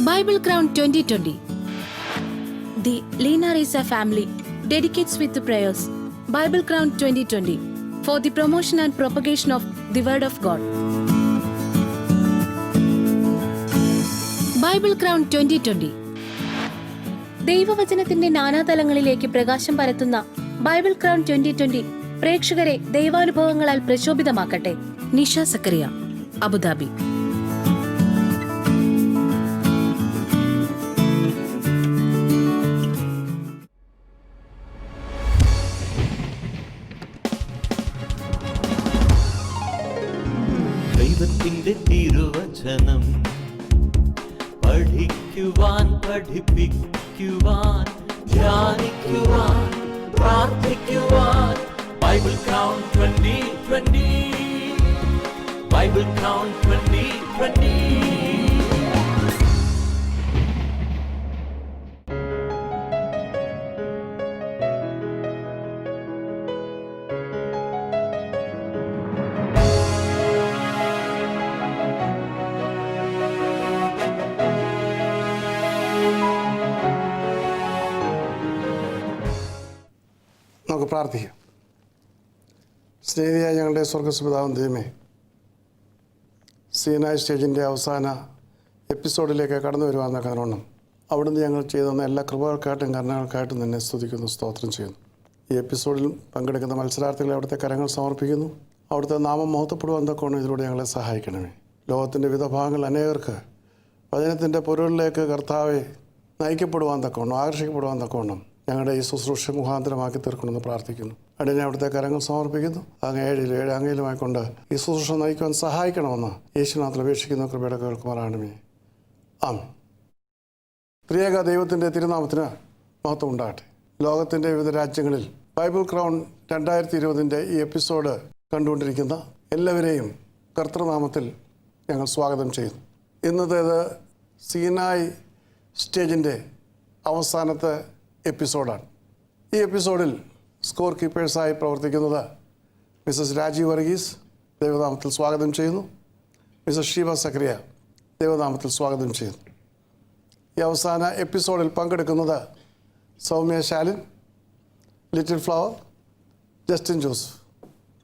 Bible Crown 2020. The Lena Risa family dedicates with the prayers Bible Crown 2020 for the promotion and propagation of the Word of God. Bible Crown 2020. ദൈവവചനത്തിന്റെ നാനാതലങ്ങളിലേക്ക് പ്രകാശം പരത്തുന്ന bible crown 2020 പ്രേക്ഷകരെ ദൈവാനുഭവങ്ങളാൽ പ്രശോഭിതമാക്കട്ടെ. Nisha Zacharia, Abu Dhabi. ദൈവത്തിന്റെ തിരുവചനം പഠിക്കുവാൻ, പഠിപ്പിക്കുവാൻ, ധ്യാനിക്കുവാൻ, പ്രാർത്ഥിക്കുവാൻ. Bible crown 2020. Bible crown 2020. നമുക്ക് പ്രാർത്ഥിക്കാം. സ്നേഹിയായ ഞങ്ങളുടെ സ്വർഗസ്പിതാവും ദൈവമേ, സീനായ് സ്റ്റേജിൻ്റെ അവസാന എപ്പിസോഡിലേക്ക് കടന്നു വരുവാന്ന കാരണം അവിടുന്ന് ഞങ്ങൾ ചെയ്തുതന്ന എല്ലാ കൃപകൾക്കായിട്ടും കരുണകൾക്കായിട്ടും നിന്നെ സ്തുതിക്കുന്നു, സ്തോത്രം ചെയ്യുന്നു. ഈ എപ്പിസോഡിൽ പങ്കെടുക്കുന്ന മത്സരാർത്ഥികളെ അവിടുത്തെ കരങ്ങൾ സമർപ്പിക്കുന്നു. അവിടുത്തെ നാമം മഹത്വപ്പെടുവാൻ തക്കവണ്ണം ഇതിലൂടെ ഞങ്ങളെ സഹായിക്കണമേ. ലോകത്തിൻ്റെ വിവിധ ഭാഗങ്ങൾ അനേകർക്ക് വചനത്തിൻ്റെ പൊരുളിലേക്ക് കർത്താവെ നയിക്കപ്പെടുവാൻ തക്കവണ്ണം, ആകർഷിക്കപ്പെടുവാൻ തക്കവണ്ണം ഞങ്ങളുടെ ഈ ശുശ്രൂഷ മുഖാന്തരമാക്കി തീർക്കണമെന്ന് പ്രാർത്ഥിക്കുന്നു. അടിയനെ അവിടുത്തെ കരങ്ങൾ സമർപ്പിക്കുന്നു. അങ്ങ് ഏഴ് അങ്ങയിലുമായിക്കൊണ്ട് ഈ ശുശ്രൂഷ നയിക്കുവാൻ സഹായിക്കണമെന്ന് യേശുനാഥിൽ അപേക്ഷിക്കുന്ന കൃപയുടെ കേൾക്കുമാറാണമേ. ആമേൻ. ത്രിയേക ദൈവത്തിൻ്റെ തിരുനാമത്തിന് മഹത്വം ഉണ്ടാകട്ടെ. ലോകത്തിൻ്റെ വിവിധ രാജ്യങ്ങളിൽ ബൈബിൾ ക്രൗൺ 2020 ഈ എപ്പിസോഡ് കണ്ടുകൊണ്ടിരിക്കുന്ന എല്ലാവരെയും കർത്തൃനാമത്തിൽ ഞങ്ങൾ സ്വാഗതം ചെയ്യുന്നു. ഇന്നത്തേത് സീനായ് സ്റ്റേജിൻ്റെ അവസാനത്തെ എപ്പിസോഡാണ്. ഈ എപ്പിസോഡിൽ സ്കോർ കീപ്പേഴ്സായി പ്രവർത്തിക്കുന്നത് മിസസ് രാജീവ് വർഗീസ്, ദൈവനാമത്തിൽ സ്വാഗതം ചെയ്യുന്നു. മിസസ് ഷീബ സക്രിയ, ദൈവനാമത്തിൽ സ്വാഗതം ചെയ്യുന്നു. ഈ അവസാന എപ്പിസോഡിൽ പങ്കെടുക്കുന്നത് Soumya Shalin, little flower, Justin Joseph.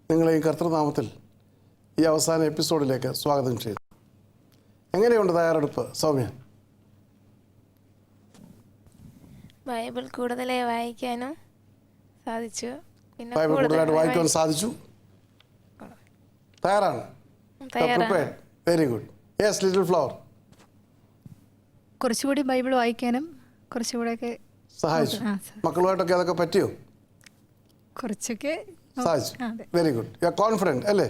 നിങ്ങളെ ഈ കർത്തൃനാമത്തിൽ ഈ അവസാന എപ്പിസോഡിലേക്ക് സ്വാഗതം ചെയ്യുന്നു. എങ്ങനെയുണ്ട് തയ്യാറെടുപ്പ് സൗമ്യ? ബൈബിൾ കൂടുതലായി വായിക്കാനും സാധിച്ചു. പിന്നെ ബൈബിൾ കൂടുതലായിട്ട് വായിക്കാൻ സാധിച്ചു. തയ്യാറാണ്? Very good. Yes, little flower. കുറച്ചുകൂടി ബൈബിൾ വായിക്കാനും കുറച്ചുകൂടെയൊക്കെ സഹായിച്ചു. മക്കളുമായിട്ടൊക്കെ അതൊക്കെ പറ്റിയോ? കുറച്ചൊക്കെ സാധിച്ചു. Very good. You are confident അല്ലേ?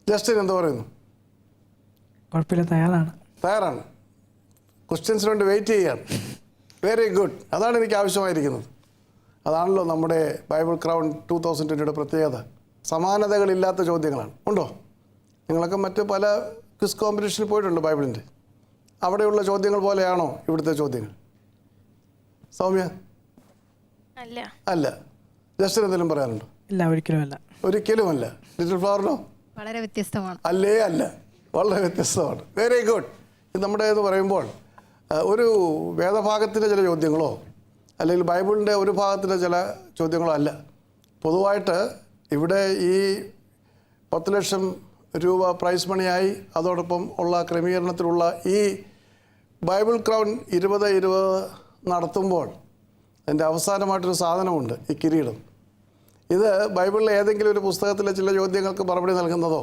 ജസ്റ്റിൻ എന്താ പറയുന്നു? കുഴപ്പമില്ല, തയ്യാറാണ്. ക്വസ്റ്റ്യൻസിന് വേണ്ടി വെയിറ്റ് ചെയ്യാണ്. Very good. അതാണ് എനിക്ക് ആവശ്യമായിരിക്കുന്നത്. അതാണല്ലോ നമ്മുടെ ബൈബിൾ ക്രൗൺ 2020 പ്രത്യേകത. സമാനതകളില്ലാത്ത ചോദ്യങ്ങളാണ്. ഉണ്ടോ? നിങ്ങളൊക്കെ മറ്റ് പല ക്വിസ് കോമ്പറ്റീഷനിൽ പോയിട്ടുണ്ട് ബൈബിളിൻ്റെ. അവിടെയുള്ള ചോദ്യങ്ങൾ പോലെയാണോ ഇവിടുത്തെ ചോദ്യങ്ങൾ? സൗമ്യ? അല്ല. ജസ്റ്റിൻ എന്തെങ്കിലും പറയാനുണ്ടോ? ഇല്ല, ഒരിക്കലുമല്ല. ലിറ്റിൽ ഫ്ലവറിനോ? വളരെ വ്യത്യസ്തമാണ്. അല്ല, വളരെ വ്യത്യസ്തമാണ്. Very good. ഇത് നമ്മുടെ എന്ന് പറയുമ്പോൾ ഒരു വേദഭാഗത്തിൻ്റെ ചില ചോദ്യങ്ങളോ അല്ലെങ്കിൽ ബൈബിളിൻ്റെ ഒരു ഭാഗത്തിൻ്റെ ചില ചോദ്യങ്ങളോ അല്ല. പൊതുവായിട്ട് ഇവിടെ ഈ 10 ലക്ഷം രൂപ പ്രൈസ് മണിയായി അതോടൊപ്പം ഉള്ള ക്രമീകരണത്തിലുള്ള ഈ ബൈബിൾ ക്രൗൺ 2020 നടത്തുമ്പോൾ അതിൻ്റെ അവസാനമായിട്ടൊരു സാധനമുണ്ട്, ഈ കിരീടം. ഇത് ബൈബിളിലെ ഏതെങ്കിലും ഒരു പുസ്തകത്തിലെ ചില ചോദ്യങ്ങൾക്ക് മറുപടി നൽകുന്നതോ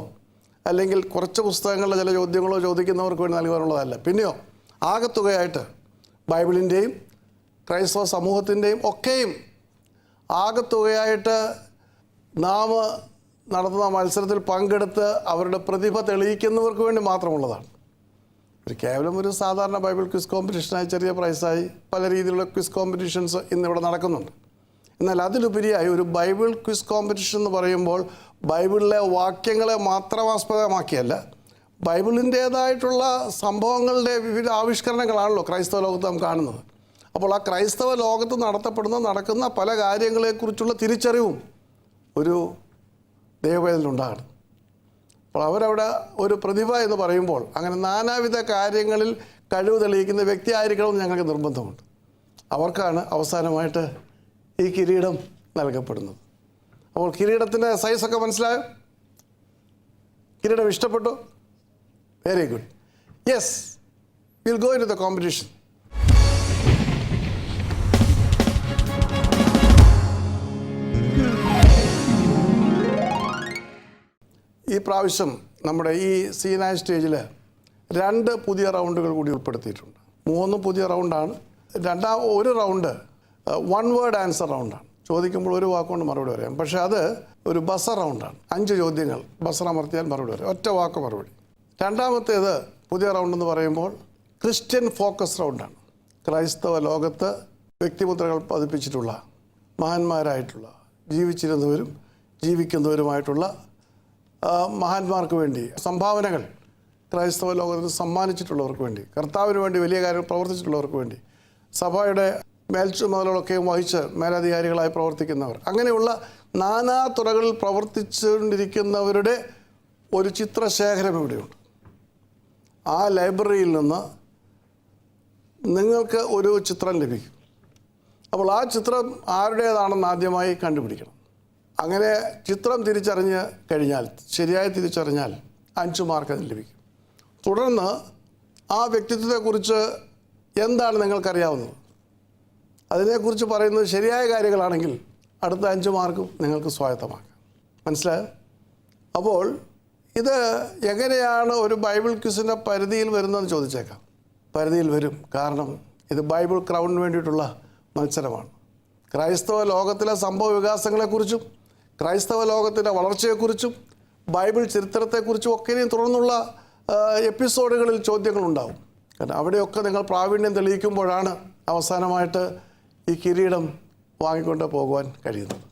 അല്ലെങ്കിൽ കുറച്ച് പുസ്തകങ്ങളിലെ ചില ചോദ്യങ്ങളോ ചോദിക്കുന്നവർക്ക് വേണ്ടി നൽകുവാനുള്ളതല്ല. പിന്നെയോ ആകത്തുകയായിട്ട് ബൈബിളിൻ്റെയും ക്രൈസ്തവ സമൂഹത്തിൻ്റെയും ഒക്കെയും ആകത്തുകയായിട്ട് നാം നടത്തുന്ന മത്സരത്തിൽ പങ്കെടുത്ത് അവരുടെ പ്രതിഭ തെളിയിക്കുന്നവർക്ക് വേണ്ടി മാത്രമുള്ളതാണ്. കേവലം ഒരു സാധാരണ ബൈബിൾ ക്വിസ് കോമ്പറ്റീഷനായി, ചെറിയ പ്രൈസായി പല രീതിയിലുള്ള ക്വിസ് കോമ്പറ്റീഷൻസ് ഇന്നിവിടെ നടക്കുന്നുണ്ട്. എന്നാൽ അതിലുപരിയായി ഒരു ബൈബിൾ ക്വിസ് കോമ്പറ്റീഷൻ എന്ന് പറയുമ്പോൾ ബൈബിളിലെ വാക്യങ്ങളെ മാത്രം ആസ്പദമാക്കിയല്ല, ബൈബിളിൻ്റേതായിട്ടുള്ള സംഭവങ്ങളുടെ വിവിധ ആവിഷ്കരണങ്ങളാണല്ലോ ക്രൈസ്തവ ലോകത്ത് നാം കാണുന്നത്. അപ്പോൾ ആ ക്രൈസ്തവ ലോകത്ത് നടക്കുന്ന പല കാര്യങ്ങളെക്കുറിച്ചുള്ള തിരിച്ചറിവും ഒരു ദൈവവേദനയിലുണ്ടാകണം. അപ്പോൾ അവരവിടെ ഒരു പ്രതിഭ എന്ന് പറയുമ്പോൾ അങ്ങനെ നാനാവിധ കാര്യങ്ങളിൽ കഴിവ് തെളിയിക്കുന്ന വ്യക്തി ആയിരിക്കണമെന്ന് ഞങ്ങൾക്ക് നിർബന്ധമുണ്ട്. അവർക്കാണ് അവസാനമായിട്ട് ഈ കിരീടം നൽകപ്പെടുന്നത്. അപ്പോൾ കിരീടത്തിൻ്റെ സൈസൊക്കെ മനസ്സിലായോ? കിരീടം ഇഷ്ടപ്പെട്ടു? Very good. Yes, will go in to the competition. ഈ പ്രാവശ്യം നമ്മുടെ ഈ സീനായ സ്റ്റേജിൽ 2 പുതിയ റൗണ്ടുകൾ കൂടി ഉൾപ്പെടുത്തിയിട്ടുണ്ട്. 3 പുതിയ റൗണ്ടാണ്. ഒരു റൗണ്ട് 1 വേർഡ് ആൻസർ റൗണ്ടാണ്. ചോദിക്കുമ്പോൾ ഒരു വാക്കുകൊണ്ട് മറുപടി പറയാം. പക്ഷേ അത് ഒരു ബസർ റൗണ്ടാണ്. 5 ചോദ്യങ്ങൾ ബസർ അമർത്തിയാൽ മറുപടി പറയാം, ഒറ്റ വാക്ക് മറുപടി. രണ്ടാമത്തേത് പുതിയ റൗണ്ടെന്ന് പറയുമ്പോൾ ക്രിസ്ത്യൻ ഫോക്കസ് റൗണ്ടാണ്. ക്രൈസ്തവ ലോകത്ത് വ്യക്തിമുദ്രകൾ പതിപ്പിച്ചിട്ടുള്ള മഹാന്മാരായിട്ടുള്ള, ജീവിച്ചിരുന്നവരും ജീവിക്കുന്നവരുമായിട്ടുള്ള മഹാന്മാർക്ക് വേണ്ടി സംഭാവനകൾ ക്രൈസ്തവ ലോകത്തിന് സമ്മാനിച്ചിട്ടുള്ളവർക്ക് വേണ്ടി, കർത്താവിന് വേണ്ടി വലിയ കാര്യങ്ങൾ പ്രവർത്തിച്ചിട്ടുള്ളവർക്ക് വേണ്ടി, സഭയുടെ മേൽച്ചുമതലുകളൊക്കെയും വഹിച്ച് മേലധികാരികളായി പ്രവർത്തിക്കുന്നവർ, അങ്ങനെയുള്ള നാനാ തുറകളിൽ പ്രവർത്തിച്ചുകൊണ്ടിരിക്കുന്നവരുടെ ഒരു ചിത്രശേഖരം ഇവിടെയുണ്ട്. ആ ലൈബ്രറിയിൽ നിന്ന് നിങ്ങൾക്ക് ഒരു ചിത്രം ലഭിക്കും. അപ്പോൾ ആ ചിത്രം ആരുടേതാണെന്ന് ആദ്യമായി കണ്ടുപിടിക്കണം. അങ്ങനെ ചിത്രം തിരിച്ചറിഞ്ഞ് കഴിഞ്ഞാൽ, ശരിയായി തിരിച്ചറിഞ്ഞാൽ 5 മാർക്ക് അതിന് ലഭിക്കും. തുടർന്ന് ആ വ്യക്തിത്വത്തെക്കുറിച്ച് എന്താണ് നിങ്ങൾക്കറിയാവുന്നത്, അതിനെക്കുറിച്ച് പറയുന്നത് ശരിയായ കാര്യങ്ങളാണെങ്കിൽ അടുത്ത 5 മാർക്കും നിങ്ങൾക്ക് സ്വായത്തമാക്കാം. മനസ്സിലായോ? അപ്പോൾ ഇത് എങ്ങനെയാണ് ഒരു ബൈബിൾ ക്വിസിൻ്റെ പരിധിയിൽ വരുന്നതെന്ന് ചോദിച്ചേക്കാം. പരിധിയിൽ വരും. കാരണം ഇത് ബൈബിൾ ക്രൗണിന് വേണ്ടിയിട്ടുള്ള മത്സരമാണ്. ക്രൈസ്തവ ലോകത്തിലെ സംഭവ വികാസങ്ങളെക്കുറിച്ചും ക്രൈസ്തവ ലോകത്തിൻ്റെ വളർച്ചയെക്കുറിച്ചും ബൈബിൾ ചരിത്രത്തെക്കുറിച്ചും ഒക്കെ തുടർന്നുള്ള എപ്പിസോഡുകളിൽ ചോദ്യങ്ങളുണ്ടാവും. കാരണം അവിടെയൊക്കെ നിങ്ങൾ പ്രാവീണ്യം തെളിയിക്കുമ്പോഴാണ് അവസാനമായിട്ട് ഈ കിരീടം വാങ്ങിക്കൊണ്ട് പോകുവാൻ കഴിയുന്നത്.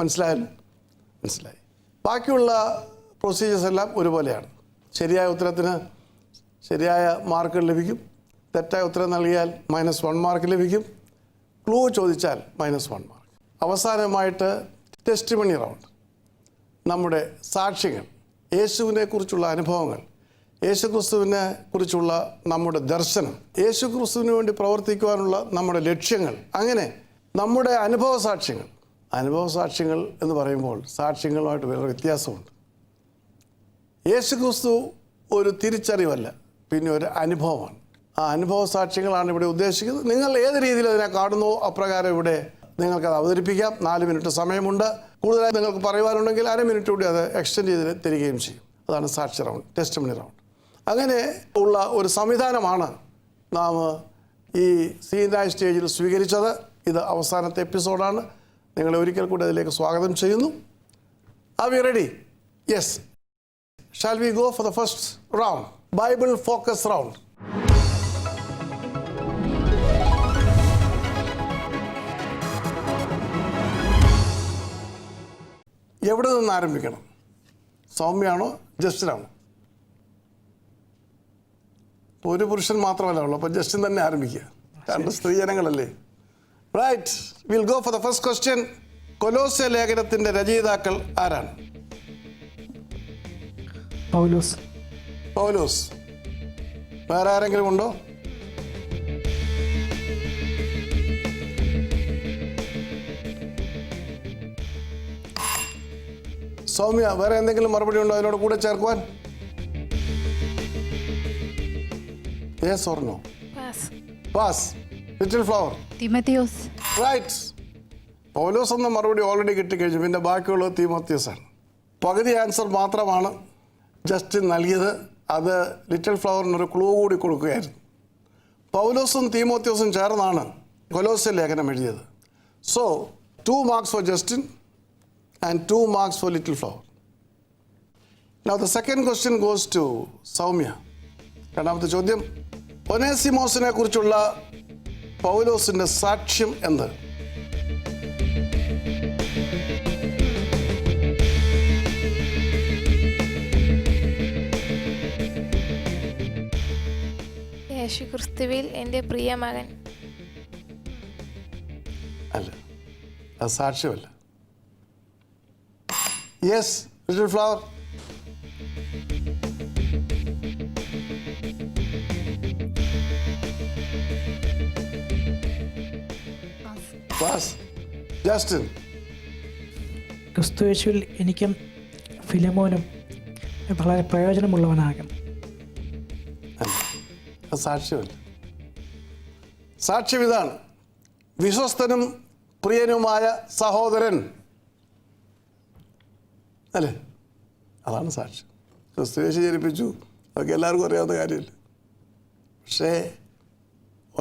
മനസ്സിലായല്ലോ? മനസ്സിലായി. ബാക്കിയുള്ള പ്രൊസീജിയേഴ്സ് എല്ലാം ഒരുപോലെയാണ്. ശരിയായ ഉത്തരത്തിന് ശരിയായ മാർക്ക് ലഭിക്കും. തെറ്റായ ഉത്തരം നൽകിയാൽ -1 മാർക്ക് ലഭിക്കും. ക്ലൂ ചോദിച്ചാൽ -1 മാർക്ക്. അവസാനമായിട്ട് ടെസ്റ്റിമണി റൗണ്ട്. നമ്മുടെ സാക്ഷ്യങ്ങൾ, യേശുവിനെ കുറിച്ചുള്ള അനുഭവങ്ങൾ, യേശുക്രിസ്തുവിനെ കുറിച്ചുള്ള നമ്മുടെ ദർശനം, യേശുക്രിസ്തുവിന് വേണ്ടി പ്രവർത്തിക്കുവാനുള്ള നമ്മുടെ ലക്ഷ്യങ്ങൾ, അങ്ങനെ നമ്മുടെ അനുഭവ സാക്ഷ്യങ്ങൾ. അനുഭവ സാക്ഷ്യങ്ങൾ എന്ന് പറയുമ്പോൾ സാക്ഷ്യങ്ങളുമായിട്ട് വേറെ വ്യത്യാസമുണ്ട്. യേശുക്രിസ്തു ഒരു തിരിച്ചറിവല്ല, പിന്നെ ഒരു അനുഭവമാണ്. ആ അനുഭവ സാക്ഷ്യങ്ങളാണ് ഇവിടെ ഉദ്ദേശിക്കുന്നത്. നിങ്ങൾ ഏത് രീതിയിൽ അതിനെ കാണുന്നു അപ്രകാരം ഇവിടെ നിങ്ങൾക്കത് അവതരിപ്പിക്കാം. 4 മിനിറ്റ് സമയമുണ്ട്. കൂടുതലായി നിങ്ങൾക്ക് പറയുവാനുണ്ടെങ്കിൽ 1/2 മിനിറ്റ് കൂടി അത് എക്സ്റ്റെൻഡ് ചെയ്ത് തരികയും ചെയ്യും. അതാണ് സാക്ഷി റൗണ്ട്, ടെസ്റ്റിമണി റൗണ്ട്. അങ്ങനെ ഉള്ള ഒരു സംവിധാനമാണ് നാം ഈ സീനായ സ്റ്റേജിൽ സ്വീകരിച്ചത്. ഇത് അവസാനത്തെ എപ്പിസോഡാണ്. നിങ്ങളെ ഒരിക്കൽ കൂടി അതിലേക്ക് സ്വാഗതം ചെയ്യുന്നു. Are we ready? Yes. Shall we go for the first round, Bible focus round. എവിടെ നിന്ന് ആരംഭിക്കണം? സൗമ്യയാണോ ജസ്റ്റിനാണോ? ഒരു പുരുഷൻ മാത്രമല്ല ഉള്ളൂ, അപ്പോൾ ജസ്റ്റിൻ തന്നെ ആരംഭിക്കുക. 2 സ്ത്രീജനങ്ങളല്ലേ. Right, will go for the first question. കൊലോസ്യ ലേഖനത്തിൻ്റെ രചയിതാക്കൾ ആരാണ്? പൗലോസ്. പൗലോസ്. വേറെ ആരെങ്കിലും ഉണ്ടോ? സൗമ്യ, വേറെ എന്തെങ്കിലും മറുപടി ഉണ്ടോ അതിനോട് കൂടെ ചേർക്കുവാൻ? Yes or no? Pass. Little flower. തിമത്തിയോസ്. റൈറ്റ്. പൗലോസ് എന്ന മറുപടി ഓൾറെഡി കിട്ടിക്കഴിഞ്ഞു. പിന്നെ ബാക്കിയുള്ളത് തീമോത്തിയോസ് ആണ്. പകുതി ആൻസർ മാത്രമാണ് ജസ്റ്റിൻ നൽകിയത്. അത് ലിറ്റിൽ ഫ്ലവറിനൊരു ക്ലൂ കൂടി കൊടുക്കുകയായിരുന്നു. പൗലോസും തീമോത്തിയോസും ചേർന്നാണ് കൊലോസ്യ ലേഖനം എഴുതിയത്. So 2 marks for Justin and 2 marks for Little Flower. Now the second question goes to Soumya. രണ്ടാമത്തെ ചോദ്യം, ഒനേസിമോസിനെ കുറിച്ചുള്ള പൗലോസിന്റെ സാക്ഷ്യം എന്ത്? യേശുക്രിസ്തുവിൽ എൻ്റെ പ്രിയ മകൻ. അല്ല, അത് സാക്ഷ്യമല്ല. Yes, little flower. Pass. Justin. ക്രിസ്തുയേശുവിൽ എനിക്കും ഫിലമോനും വളരെ പ്രയോജനമുള്ളവനാകും. അത് സാക്ഷ്യമല്ല. സാക്ഷ്യം ഇതാണ്: വിശ്വസ്തനും പ്രിയനുമായ സഹോദരൻ. അല്ലേ? അതാണ് സാക്ഷ്യം. ക്രിസ്തുയേശു ജനിപ്പിച്ചു, അതൊക്കെ എല്ലാവർക്കും അറിയാവുന്ന കാര്യമില്ല. പക്ഷേ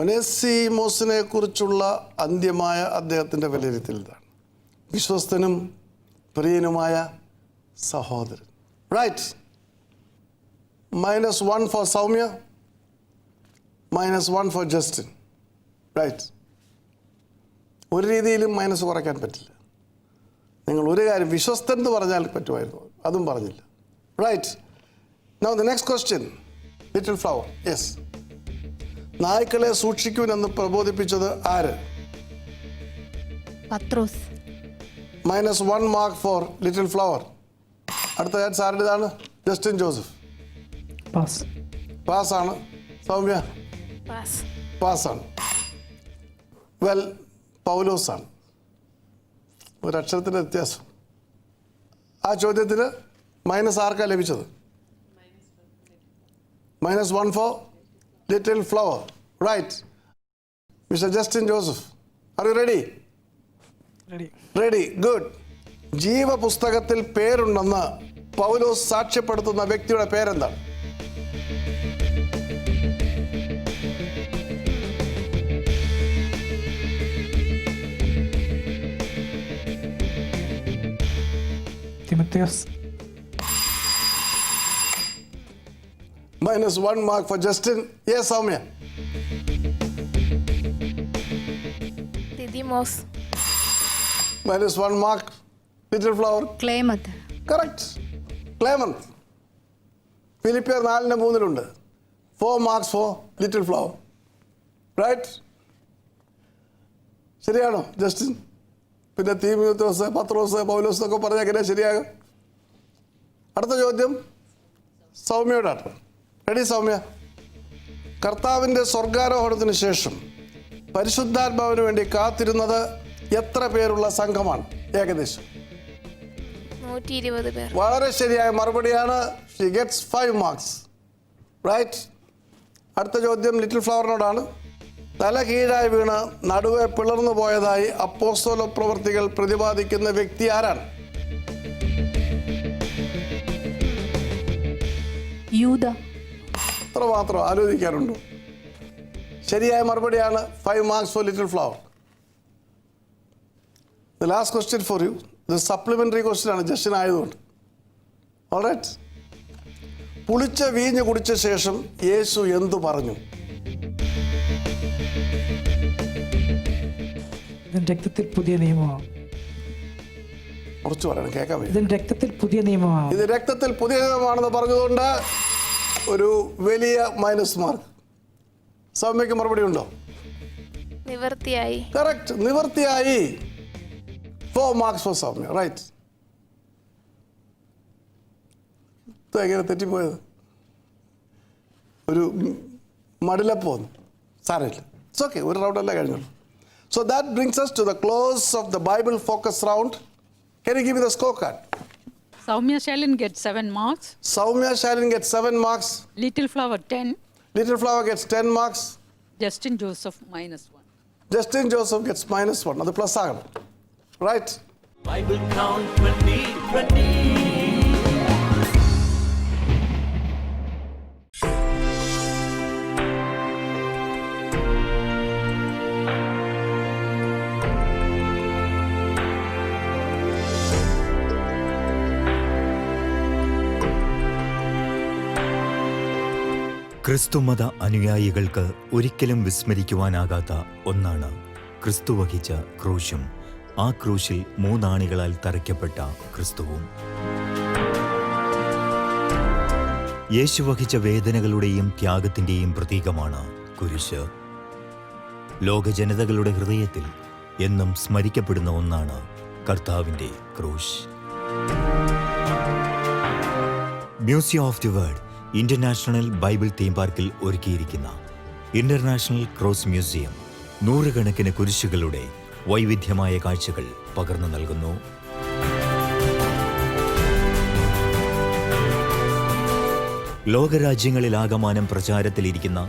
ഒനേസിമോസിനെ കുറിച്ചുള്ള അന്ത്യമായ അദ്ദേഹത്തിൻ്റെ വിലയിരുത്തൽ ഇതാണ്: വിശ്വസ്തനും പ്രിയനുമായ സഹോദരൻ. Right. -1 for Soumya, -1 for Justin. Right. ഒരു രീതിയിലും മൈനസ് കുറയ്ക്കാൻ പറ്റില്ല. നിങ്ങൾ ഒരു കാര്യം, വിശ്വസ്തൻ എന്ന് പറഞ്ഞാൽ പറ്റുമായിരുന്നു, അതും പറഞ്ഞില്ല. Right. Now the next question. Little flower. Yes. നായ്ക്കളെ സൂക്ഷിക്കുമെന്ന് പ്രബോധിപ്പിച്ചത് ആര്? പത്രോസ്. -1 മാർക്ക് ഫോർ ലിറ്റിൽ ഫ്ലവർ. അടുത്ത ചാൻസ് ആരുടേതാണ്? Justin Joseph. പാസ്. പാസ്സാണ്. സൗമ്യ പാസ്. പാസ്സാണ്. വെൽ, പൗലോസാണ്. ഒരക്ഷരത്തിൻ്റെ വ്യത്യാസം. ആ ചോദ്യത്തിന് മൈനസ് ആർക്കാണ് ലഭിച്ചത്? -1 for little flower. Right. Mister Justin Joseph, are you ready? Ready. Ready. Good. ജീവപുസ്തകത്തിൽ പേരുണ്ടെന്ന് പൗലോസ് സാക്ഷ്യപ്പെടുത്തുന്ന വ്യക്തിയുടെ പേരെന്താണ്? തിമോഥെയോസ്. -1 mark for Justin. Yes Soumya. ദിദിമോസ്. -1 മാർക്ക്. Little flower. ക്ലേമത്ത്. കറക്റ്റ്. ക്ലേമന്ത്. ഫിലിപ്പിയർ 4:3 4 marks for little flower. Right. ശരിയാണോ ജസ്റ്റിൻ? പിന്നെ തീമോഥെയോസ്, പത്രോസ്, പൗലോസ് എന്നൊക്കെ പറഞ്ഞാൽ എങ്ങനെയാ ശരിയാകും? അടുത്ത ചോദ്യം സൗമ്യയോടാണ്. റെഡി സൗമ്യ? കർത്താവിൻ്റെ സ്വർഗാരോഹണത്തിന് ശേഷം പരിശുദ്ധാത്മാവിന് വേണ്ടി കാത്തിരുന്നത് എത്ര പേരുള്ള സംഘമാണ് ഏകദേശം? 120 പേർ. വളരെ ശരിയായ മറുപടിയാണ്. She gets 5 marks. റൈറ്റ്. അടുത്ത ചോദ്യം ലിറ്റിൽ ഫ്ലവറിനോടാണ്. തല കീഴായി വീണ് നടുവെ പിളർന്നു പോയതായി അപ്പോസ്തല പ്രവൃത്തികൾ പ്രതിപാദിക്കുന്ന വ്യക്തി ആരാണ്? യൂദ. അത്ര മാത്രം ആലോചിക്കാറുണ്ടോ? ശരിയായ മറുപടിയാണ്. 5 marks for little flower. The last question for you. ഇത് സപ്ലിമെൻ്ററി ക്വസ്റ്റ്യൻ ആണ്, ജസ്റ്റിൻ ആയതുകൊണ്ട്. ഓൾറൈറ്റ്. പുളിച്ച വീഞ്ഞ് കുടിച്ച ശേഷം യേശു എന്തു പറഞ്ഞു? ഇതിന് രക്തത്തിൽ പുതിയ നിയമമാണ്. കുറച്ച് പറയണം, കേൾക്കാൻ വയ്യ. ഇതിന് രക്തത്തിൽ പുതിയ നിയമമാണ്. ഇത് രക്തത്തിൽ പുതിയ നിയമമാണെന്ന് പറഞ്ഞതുകൊണ്ട് ഒരു വലിയ മൈനസ് മാർക്ക്. സൗമ്യയ്ക്ക് മറുപടി ഉണ്ടോ? നിവർത്തിയായി. കറക്റ്റ്. നിവർത്തിയായി. 4 മാർക്സ് ഫോർ സൗമ്യ. റൈറ്റ്. എങ്ങനെ തെറ്റിപ്പോയത്? ഒരു മടിലപ്പോന്ന്. സാരമില്ല, ഇറ്റ്സ് ഓക്കെ. ഒരു റൗണ്ടല്ലേ കഴിഞ്ഞുള്ളൂ. So that brings us to the close of the Bible focus round. Can you give me the scorecard? Soumya Shalin gets 7 marks. Soumya Shalin gets 7 marks. Little Flower 10. Little Flower gets 10 marks. Justin Joseph -1. Justin Joseph gets -1. അത് plus ആകണം. Right. Bible Count 2020. ക്രിസ്തുമത അനുയായികൾക്ക് ഒരിക്കലും വിസ്മരിക്കുവാനാകാത്ത ഒന്നാണ് ക്രിസ്തു വഹിച്ച ക്രൂശും ആ ക്രൂശിൽ 3 ആണികളാൽ തറയ്ക്കപ്പെട്ട ക്രിസ്തുവും. യേശു വഹിച്ച വേദനകളുടെയും ത്യാഗത്തിൻ്റെയും പ്രതീകമാണ് കുരിശ്. ലോകജനതകളുടെ ഹൃദയത്തിൽ എന്നും സ്മരിക്കപ്പെടുന്ന ഒന്നാണ് കർത്താവിൻ്റെ ക്രൂശ്. Museum of the world international bible theme പാർക്കിൽ ഒരുക്കിയിരിക്കുന്ന ഇന്റർനാഷണൽ ക്രോസ് മ്യൂസിയം 100 കണക്കിന് കുരിശുകളുടെ വൈവിധ്യമായ കാഴ്ചകൾ പകർന്നു നൽകുന്നു. ലോകരാജ്യങ്ങളിലാകമാനം പ്രചാരത്തിലിരിക്കുന്ന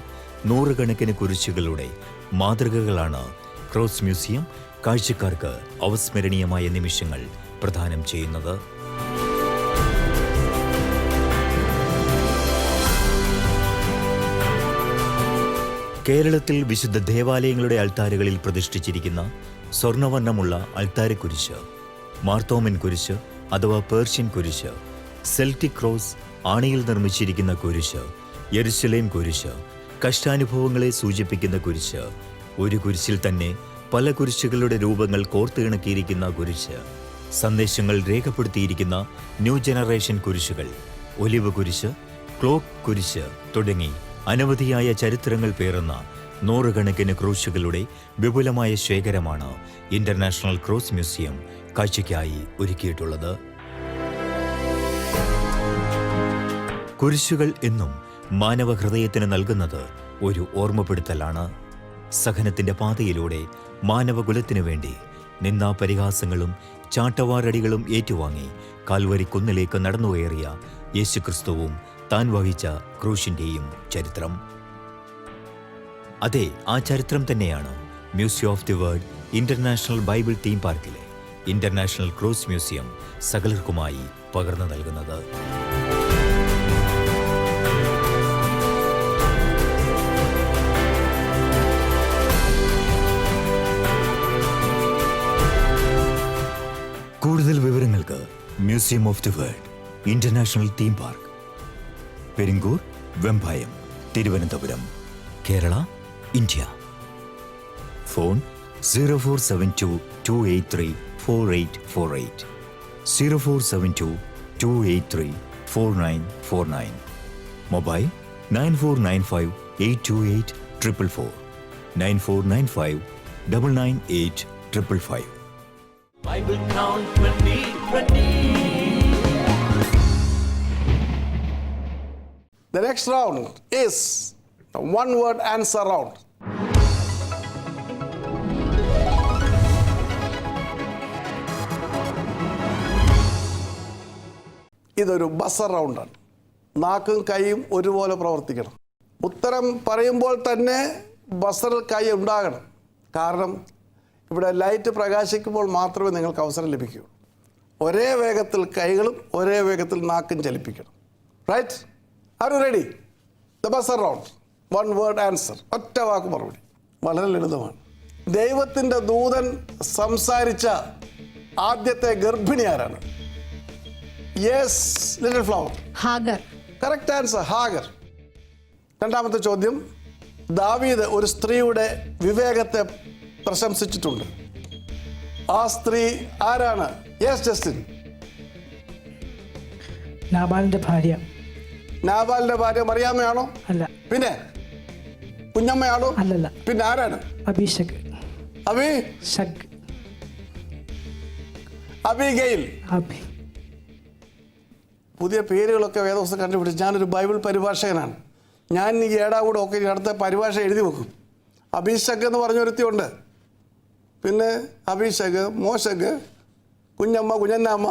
നൂറുകണക്കിന് കുരിശുകളുടെ മാതൃകകളാണ് ക്രോസ് മ്യൂസിയം കാഴ്ചക്കാർക്ക് അവസ്മരണീയമായ നിമിഷങ്ങൾ പ്രദാനം ചെയ്യുന്നത്. കേരളത്തിൽ വിശുദ്ധ ദേവാലയങ്ങളുടെ അൾത്താരകളിൽ പ്രതിഷ്ഠിച്ചിരിക്കുന്ന സ്വർണ്ണവർണ്ണമുള്ള അൾത്താരക്കുരിശ്, മാർത്തോമൻ കുരിശ് അഥവാ പേർഷ്യൻ കുരിശ്, സെൽറ്റിക് ക്രോസ്, ആണിയിൽ നിർമ്മിച്ചിരിക്കുന്ന കുരിശ്, യെരുശലേം കുരിശ്, കഷ്ടാനുഭവങ്ങളെ സൂചിപ്പിക്കുന്ന കുരിശ്, ഒരു കുരിശിൽ തന്നെ പല കുരിശുകളുടെ രൂപങ്ങൾ കോർത്തിണക്കിയിരിക്കുന്ന കുരിശ്, സന്ദേശങ്ങൾ രേഖപ്പെടുത്തിയിരിക്കുന്ന ന്യൂ ജനറേഷൻ കുരിശുകൾ, ഒലിവ് കുരിശ്, ക്ലോക്ക് കുരിശ് തുടങ്ങി അനവധിയായ ചരിത്രങ്ങൾ പേറുന്ന നൂറുകണക്കിന് ക്രൂശുകളുടെ വിപുലമായ ശേഖരമാണ് ഇന്റർനാഷണൽ ക്രോസ് മ്യൂസിയം കാഴ്ചയ്ക്കായി ഒരുക്കിയിട്ടുള്ളത്. കുരിശുകൾ എന്നും മാനവ ഹൃദയത്തിന് നൽകുന്നത് ഒരു ഓർമ്മപ്പെടുത്തലാണ്. സഹനത്തിന്റെ പാതയിലൂടെ മാനവകുലത്തിനു വേണ്ടി നിന്നാ പരിഹാസങ്ങളും ചാട്ടവാറടികളും ഏറ്റുവാങ്ങി കാൽവരി കുന്നിലേക്ക് നടന്നുകയറിയ യേശുക്രിസ്തുവും താൻ വഹിച്ച ക്രൂശിന്റെയും ചരിത്രം. അതെ, ആ ചരിത്രം തന്നെയാണ് museum of the world international bible theme പാർക്കിലെ ഇന്റർനാഷണൽ ക്രോസ് മ്യൂസിയം സകലർക്കുമായി പകർന്നു നൽകുന്നത്. കൂടുതൽ വിവരങ്ങൾക്ക് museum of the world international theme park, Peringur, Vembayam, Thiruvananthapuram, Kerala, India. Phone 0472-283-4848, 0472-283-4949. Mobile 9495-828-444, 9495-998-555. Bible Count 2020. The next round is the one-word answer round. ഇതൊരു ബസർ റൗണ്ടാണ്. നാക്കും കൈയും ഒരുപോലെ പ്രവർത്തിക്കണം. ഉത്തരം പറയുമ്പോൾ തന്നെ ബസറിൽ കൈ ഉണ്ടാകണം. കാരണം ഇവിടെ ലൈറ്റ് പ്രകാശിക്കുമ്പോൾ മാത്രമേ നിങ്ങൾക്ക് അവസരം ലഭിക്കൂ. ഒരേ വേഗത്തിൽ കൈകളും ഒരേ വേഗത്തിൽ നാക്കും ചലിപ്പിക്കണം. Right? Are you ready? The buzzer round. One word answer, ഒറ്റ വാക്ക് മറുപടി. വളരെ ലളിതമാണ്. ദൈവത്തിൻ്റെ ദൂതൻ സംസാരിച്ച ആദ്യത്തെ ഗർഭിണി ആരാണ്? Yes, little flower. Hagar. Correct answer, Hagar. രണ്ടാമത്തെ ചോദ്യം, ദാവീദ് ഒരു സ്ത്രീയുടെ വിവേകത്തെ പ്രശംസിച്ചിട്ടുണ്ട്. ആ സ്ത്രീ ആരാണ്? Yes, Justin. നാബാലിന്റെ ഭാര്യ. നാബാലിന്റെ ഭാര്യ മറിയാമ്മയാണോ? അല്ല. പിന്നെ കുഞ്ഞമ്മയാണോ? അല്ലല്ല. പിന്നെ ആരാണ്? അഭിഷേക്. അഭിഷേക്. അബിഗെയിൽ. പുതിയ പേരുകളൊക്കെ വേദപുസ്തകം കണ്ടുപിടിച്ച്. ഞാനൊരു ബൈബിൾ പരിഭാഷകനാണ്. ഞാൻ ഈ ഏടാകൂടെ ഒക്കെ അടുത്ത പരിഭാഷ എഴുതി വെക്കും. അഭിഷേക് എന്ന് പറഞ്ഞൊരുത്തിയുണ്ട്. പിന്നെ അഭിഷേക്, മോശക്, കുഞ്ഞമ്മ, കുഞ്ഞന്നാമ്മ.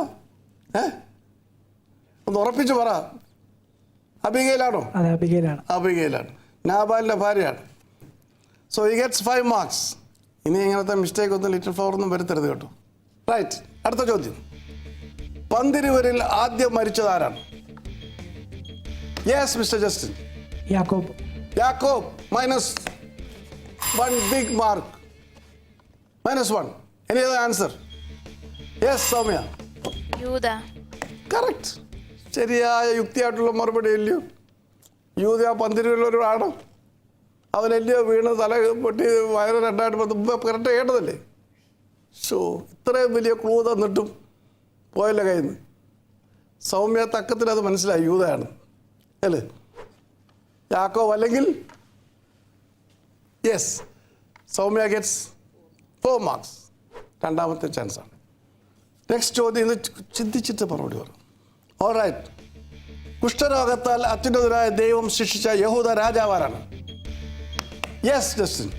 ഒന്ന് ഉറപ്പിച്ച് പറ. അബിഗെയിലാണോ? അതെ, അബിഗെയിലാണ്. അബിഗെയിലാണ്. നാബാലിൻ്റെ ഭാര്യയാണ്. So he gets 5 marks. ഇനി ഇങ്ങനത്തെ മിസ്റ്റേക്ക് ഒന്നും ലിറ്റിൽ ഫ്ലവർ ഒന്നും വരുത്തരുത് കേട്ടോ. റൈറ്റ്. അടുത്ത ചോദ്യം, പന്തിരുവരിൽ ആദ്യം മരിച്ചത് ആരാണ്? Yes, mister Justin. യാക്കോബ്. യാക്കോബ്. -1 big mark. -1. Any other answer? Yes, Soumya. യൂദ. കറക്റ്റ്. ശരിയായ യുക്തിയായിട്ടുള്ള മറുപടി അല്ലയോ? യൂദ പന്തിരുവരിലൊരാണ്. അവനല്ലയോ വീണ് തല പൊട്ടി വയറ് രണ്ടായിട്ട് കറക്റ്റ് കേട്ടതല്ലേ? ഷോ, ഇത്രയും വലിയ ക്ലൂ തന്നിട്ടും പോയല്ലോ കയ്യിൽ നിന്ന്. സൗമ്യ തക്കത്തിൽ അത് മനസ്സിലായി, യൂദയാണ് അല്ലേ? യാക്കോബ് അല്ലെങ്കിൽ? Yes, Soumya gets 4 marks. രണ്ടാമത്തെ ചാൻസാണ്. നെക്സ്റ്റ് ചോദ്യം ഇത് ചിന്തിച്ചിട്ട് മറുപടി പറയും. ഓൾറൈറ്റ്. കുഷ്ഠരോഗത്താൽ അത്യുന്നതനായ ദൈവം ശിക്ഷിച്ച യഹൂദ രാജാവാരാണ്? Yes, Justin.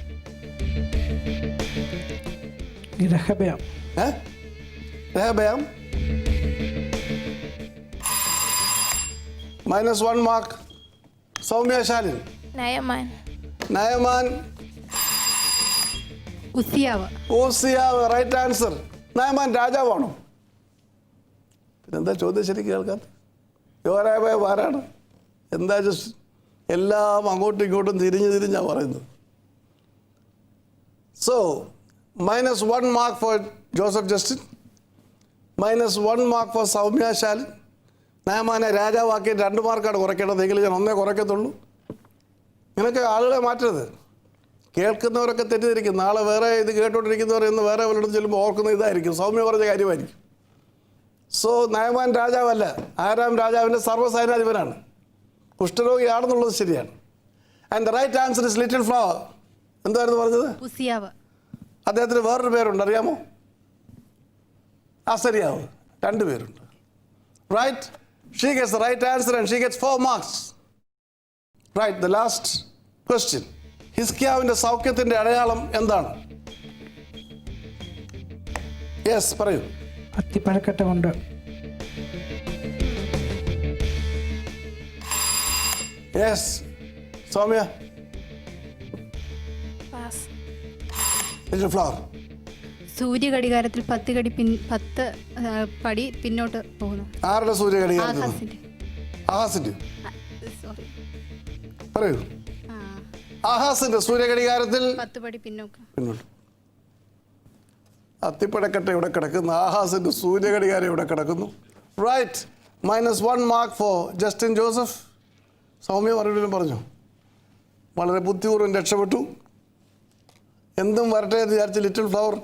രഹബയാം. Rehoboam. -1 മാർക്ക്. സൗമ്യ ശാലിൻ. നയമാൻ. നയമാൻ. ഉസിയാവ്. ഓസിയാവ്. Right answer. നയമാൻ രാജാവാണോ? പിന്നെന്താ ചോദ്യം ശരിക്കും കേൾക്കാത്ത? യോരാബാബ് ആരാണ്? എന്താ ജസ്റ്റ് എല്ലാം അങ്ങോട്ടും ഇങ്ങോട്ടും തിരിഞ്ഞാണ് പറയുന്നത്. So -1 mark for Joseph Justin, -1 mark for Soumya Shalin. നയമാനെ രാജാവാക്കി 2 മാർക്കാണ് കുറയ്ക്കേണ്ടതെങ്കിൽ ഞാൻ 1 കുറയ്ക്കത്തുള്ളൂ. ഇങ്ങനെയൊക്കെ ആളുകളെ മാറ്റരുത്. കേൾക്കുന്നവരൊക്കെ തെറ്റിദ്ധരിക്കും. നാളെ വേറെ ഇത് കേട്ടോണ്ടിരിക്കുന്നവർ ഇന്ന് വേറെ വല്ലയിടത്തും ചെല്ലുമ്പോൾ ഓർക്കുന്ന ഇതായിരിക്കും, സൗമ്യ പറഞ്ഞ കാര്യമായിരിക്കും. സോ നയമാൻ രാജാവല്ല, ആരാം രാജാവിൻ്റെ സർവ്വസൈനാധിപനാണ്. കുഷ്ഠരോഗിയാണെന്നുള്ളത് ശരിയാണ്. And the right answer is little flower. എന്തായിരുന്നു പറഞ്ഞത്? ഉസിയാവ്. അദ്ദേഹത്തിന് വേറൊരു പേരുണ്ട്, അറിയാമോ? അസരിയാവ്. 2 പേരുണ്ട്. Right. She gets the right answer and she gets 4 marks. Right. The last question. ഹിസ്കിയാവിൻ്റെ സൗഖ്യത്തിൻ്റെ അടയാളം എന്താണ്? യെസ്, പറയൂ. അത്തിപ്പഴക്കട്ട കൊണ്ട്. Yes, Soumya. Pass. Little flower. സൂര്യഘടികാരത്തിൽ 10 പടി പിന്നോട്ട് പോകുന്നു. ആരുടെ സൂര്യഘടികാരത്തിൽ? ആകാശിന്റെ. ആഹാസിൻ്റെ. സോറി. പറയൂ. ആഹാസിന്റെ സൂര്യഘടികാരത്തിൽ 10 പടി പിന്നോട്ട്. അത്തിപ്പഴക്കട്ട ഇവിടെ കിടക്കുന്നു, ആഹാസിന്റെ സൂര്യഘടികാരം ഇവിടെ കിടക്കുന്നു. Right. -1 mark for Justin Joseph. Soumya മറുപടിയും പറഞ്ഞു. വളരെ ബുദ്ധിപൂർവ്വം രക്ഷപ്പെട്ടു. എന്തും വരട്ടെ എന്ന് വിചാരിച്ച് ലിറ്റിൽ ഫ്ലവർ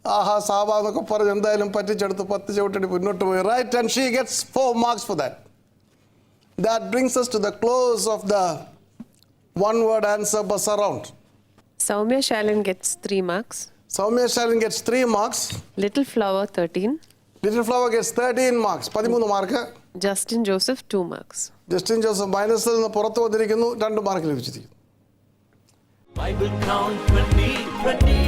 ആഹാ സാബ എന്നൊക്കെ പറഞ്ഞ് എന്തായാലും പറ്റിച്ചെടുത്ത് 10 ചവിട്ടടി മുന്നോട്ട് പോയി. Right. And she gets 4 marks for that. That brings us to the close of the one-word answer buzz around. Soumya Shalin gets 3 marks. Soumya Shalin gets 3 marks. Little Flower 13. Little Flower gets 13 marks. 13 mark. Justin Joseph 2 marks. Justin Joseph മൈനസിൽ നിന്ന് പുറത്തു വന്നിരിക്കുന്നു, 2 mark ലഭിച്ചിരിക്കുന്നു. Bible Count 2020.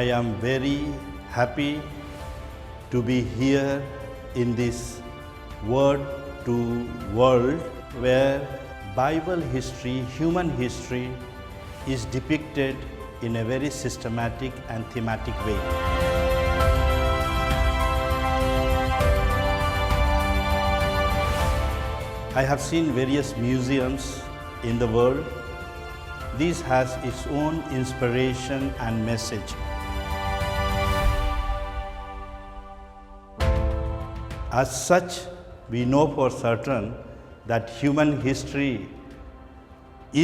I am very happy to be here in this word to world where Bible history, human history is depicted in a very systematic and thematic way. I have seen various museums in the world. This has its own inspiration and message. As such, we know for certain that human history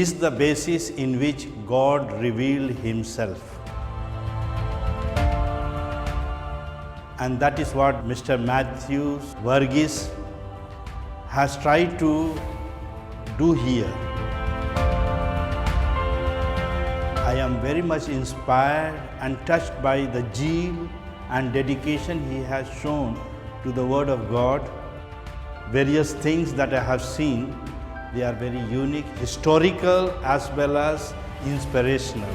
is the basis in which God revealed Himself. And that is what Mr. Matthew Varghese has tried to do here. I am very much inspired and touched by the zeal and dedication he has shown to the Word of God. Various things that I have seen, they are very unique, historical as well as inspirational.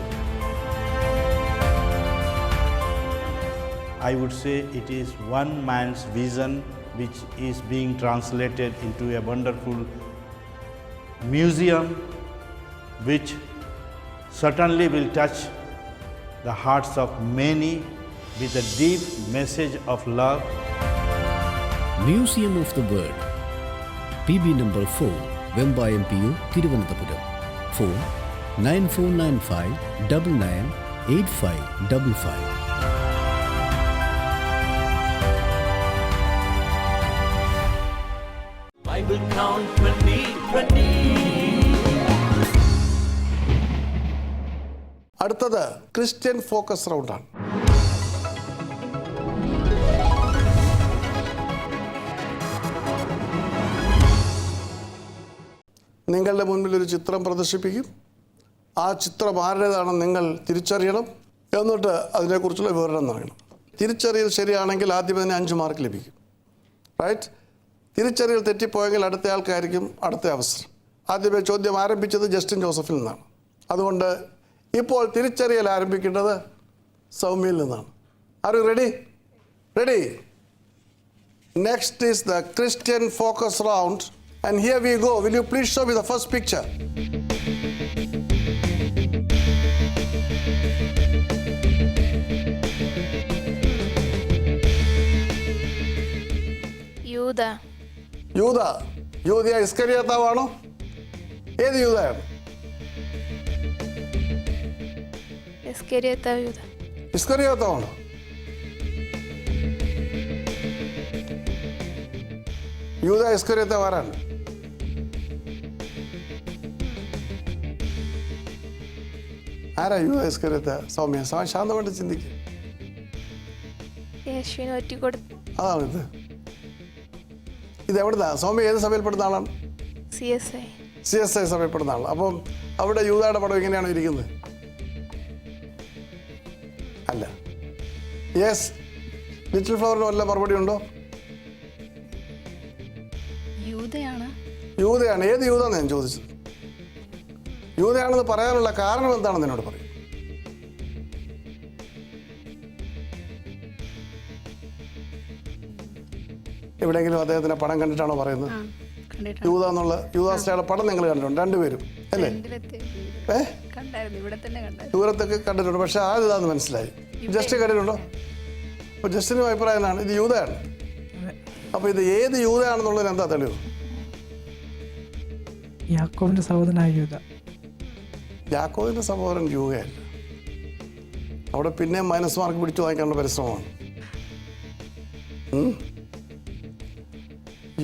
I would say it is one man's vision which is being translated into a wonderful museum which certainly will touch the hearts of many with a deep message of love. Museum of the Word, PB number 4, Vembayam PU, Thiruvananthapuram. Phone 9495 998555. Bible Count 2020. അടുത്തത് Christian focus റൗണ്ടാണ്. നിങ്ങളുടെ മുൻപിൽ ഒരു ചിത്രം പ്രദർശിപ്പിക്കും. ആ ചിത്രം ആരുടേതാണെന്ന് നിങ്ങൾ തിരിച്ചറിയണം. എന്നിട്ട് അതിനെക്കുറിച്ചുള്ള വിവരണം നൽകണം. തിരിച്ചറിയൽ ശരിയാണെങ്കിൽ ആദ്യം തന്നെ 5 മാർക്ക് ലഭിക്കും. റൈറ്റ്? തിരിച്ചറിയൽ തെറ്റിപ്പോയെങ്കിൽ അടുത്ത ആൾക്കായിരിക്കും അടുത്ത അവസരം. ആദ്യമേ ചോദ്യം ആരംഭിച്ചത് ജസ്റ്റിൻ ജോസഫിൽ നിന്നാണ്. അതുകൊണ്ട് ഇപ്പോൾ തിരിച്ചറിയൽ ആരംഭിക്കേണ്ടത് സൗമ്യയിൽ നിന്നാണ്. Are you ready? Ready? Next is the Christian focus round and here we go. Will you please show me the first picture? യൂദ. യൂദ. യൂദ ഇസ്കരിയോത്താവാണോ? ഏത് യൂദയാണ്? ഇസ്കരിയോത്താവ് യൂദ. ഇസ്കരിയോത്താവാണോ? യൂദ ഇസ്കരിയോത്താവ് ആരാണ്? ആരാ യൂദ ഇസ്കരിയോത്താവ്? സൗമ്യ ശാന്തമായിട്ട് ചിന്തിക്കുക. യേശുവിനെ ഒറ്റിക്കൊടുത്തു. അതാണ് ഇത് എവിടുന്നാ? സൗമ്യ ഏത് സഭയിൽപ്പെടുന്ന ആളാണ്? CSI. CSI സഭയിൽപ്പെടുന്ന ആളാണ്. അപ്പം അവിടെ യൂദയുടെ പടം എങ്ങനെയാണ് ഇരിക്കുന്നത്? അല്ല. യെസ്, ലിറ്റിൽ ഫ്ലവറിന് വല്ല മറുപടി ഉണ്ടോ? യൂദയാണ്. യൂദയാണ്. ഏത് യൂദാന്ന് ഞാൻ ചോദിച്ചത്. യൂദയാണെന്ന് പറയാനുള്ള കാരണം എന്താണെന്ന് എന്നോട് പറയും. എവിടെയെങ്കിലും അദ്ദേഹത്തിന്റെ പടം കണ്ടിട്ടാണോ പറയുന്നത്? യൂദ എന്നുള്ള യൂദാസ്ലീഹയുടെ പടം നിങ്ങൾ കണ്ടിട്ടുണ്ട് രണ്ടുപേരും അല്ലേ? ദൂരത്തൊക്കെ കണ്ടിട്ടുണ്ട്. പക്ഷെ ആരിതാന്ന് മനസ്സിലായി. ജസ്റ്റ് കണ്ടിട്ടുണ്ടോ? അപ്പോൾ ജസ്റ്റിനും അഭിപ്രായം എന്താണ്? ഇത് യൂദയാണ്. അപ്പോൾ ഇത് ഏത് യൂദയാണെന്നുള്ളതിന് എന്താ തെളിവ്? യാക്കോബിന്റെ സഹോദരനായ യൂദ. യാക്കോബിന്റെ സഹോദരൻ യൂദയല്ല. അവിടെ പിന്നെ മൈനസ് മാർക്ക് പിടിച്ചു വാങ്ങിക്കാനുള്ള പരിശ്രമമാണ്.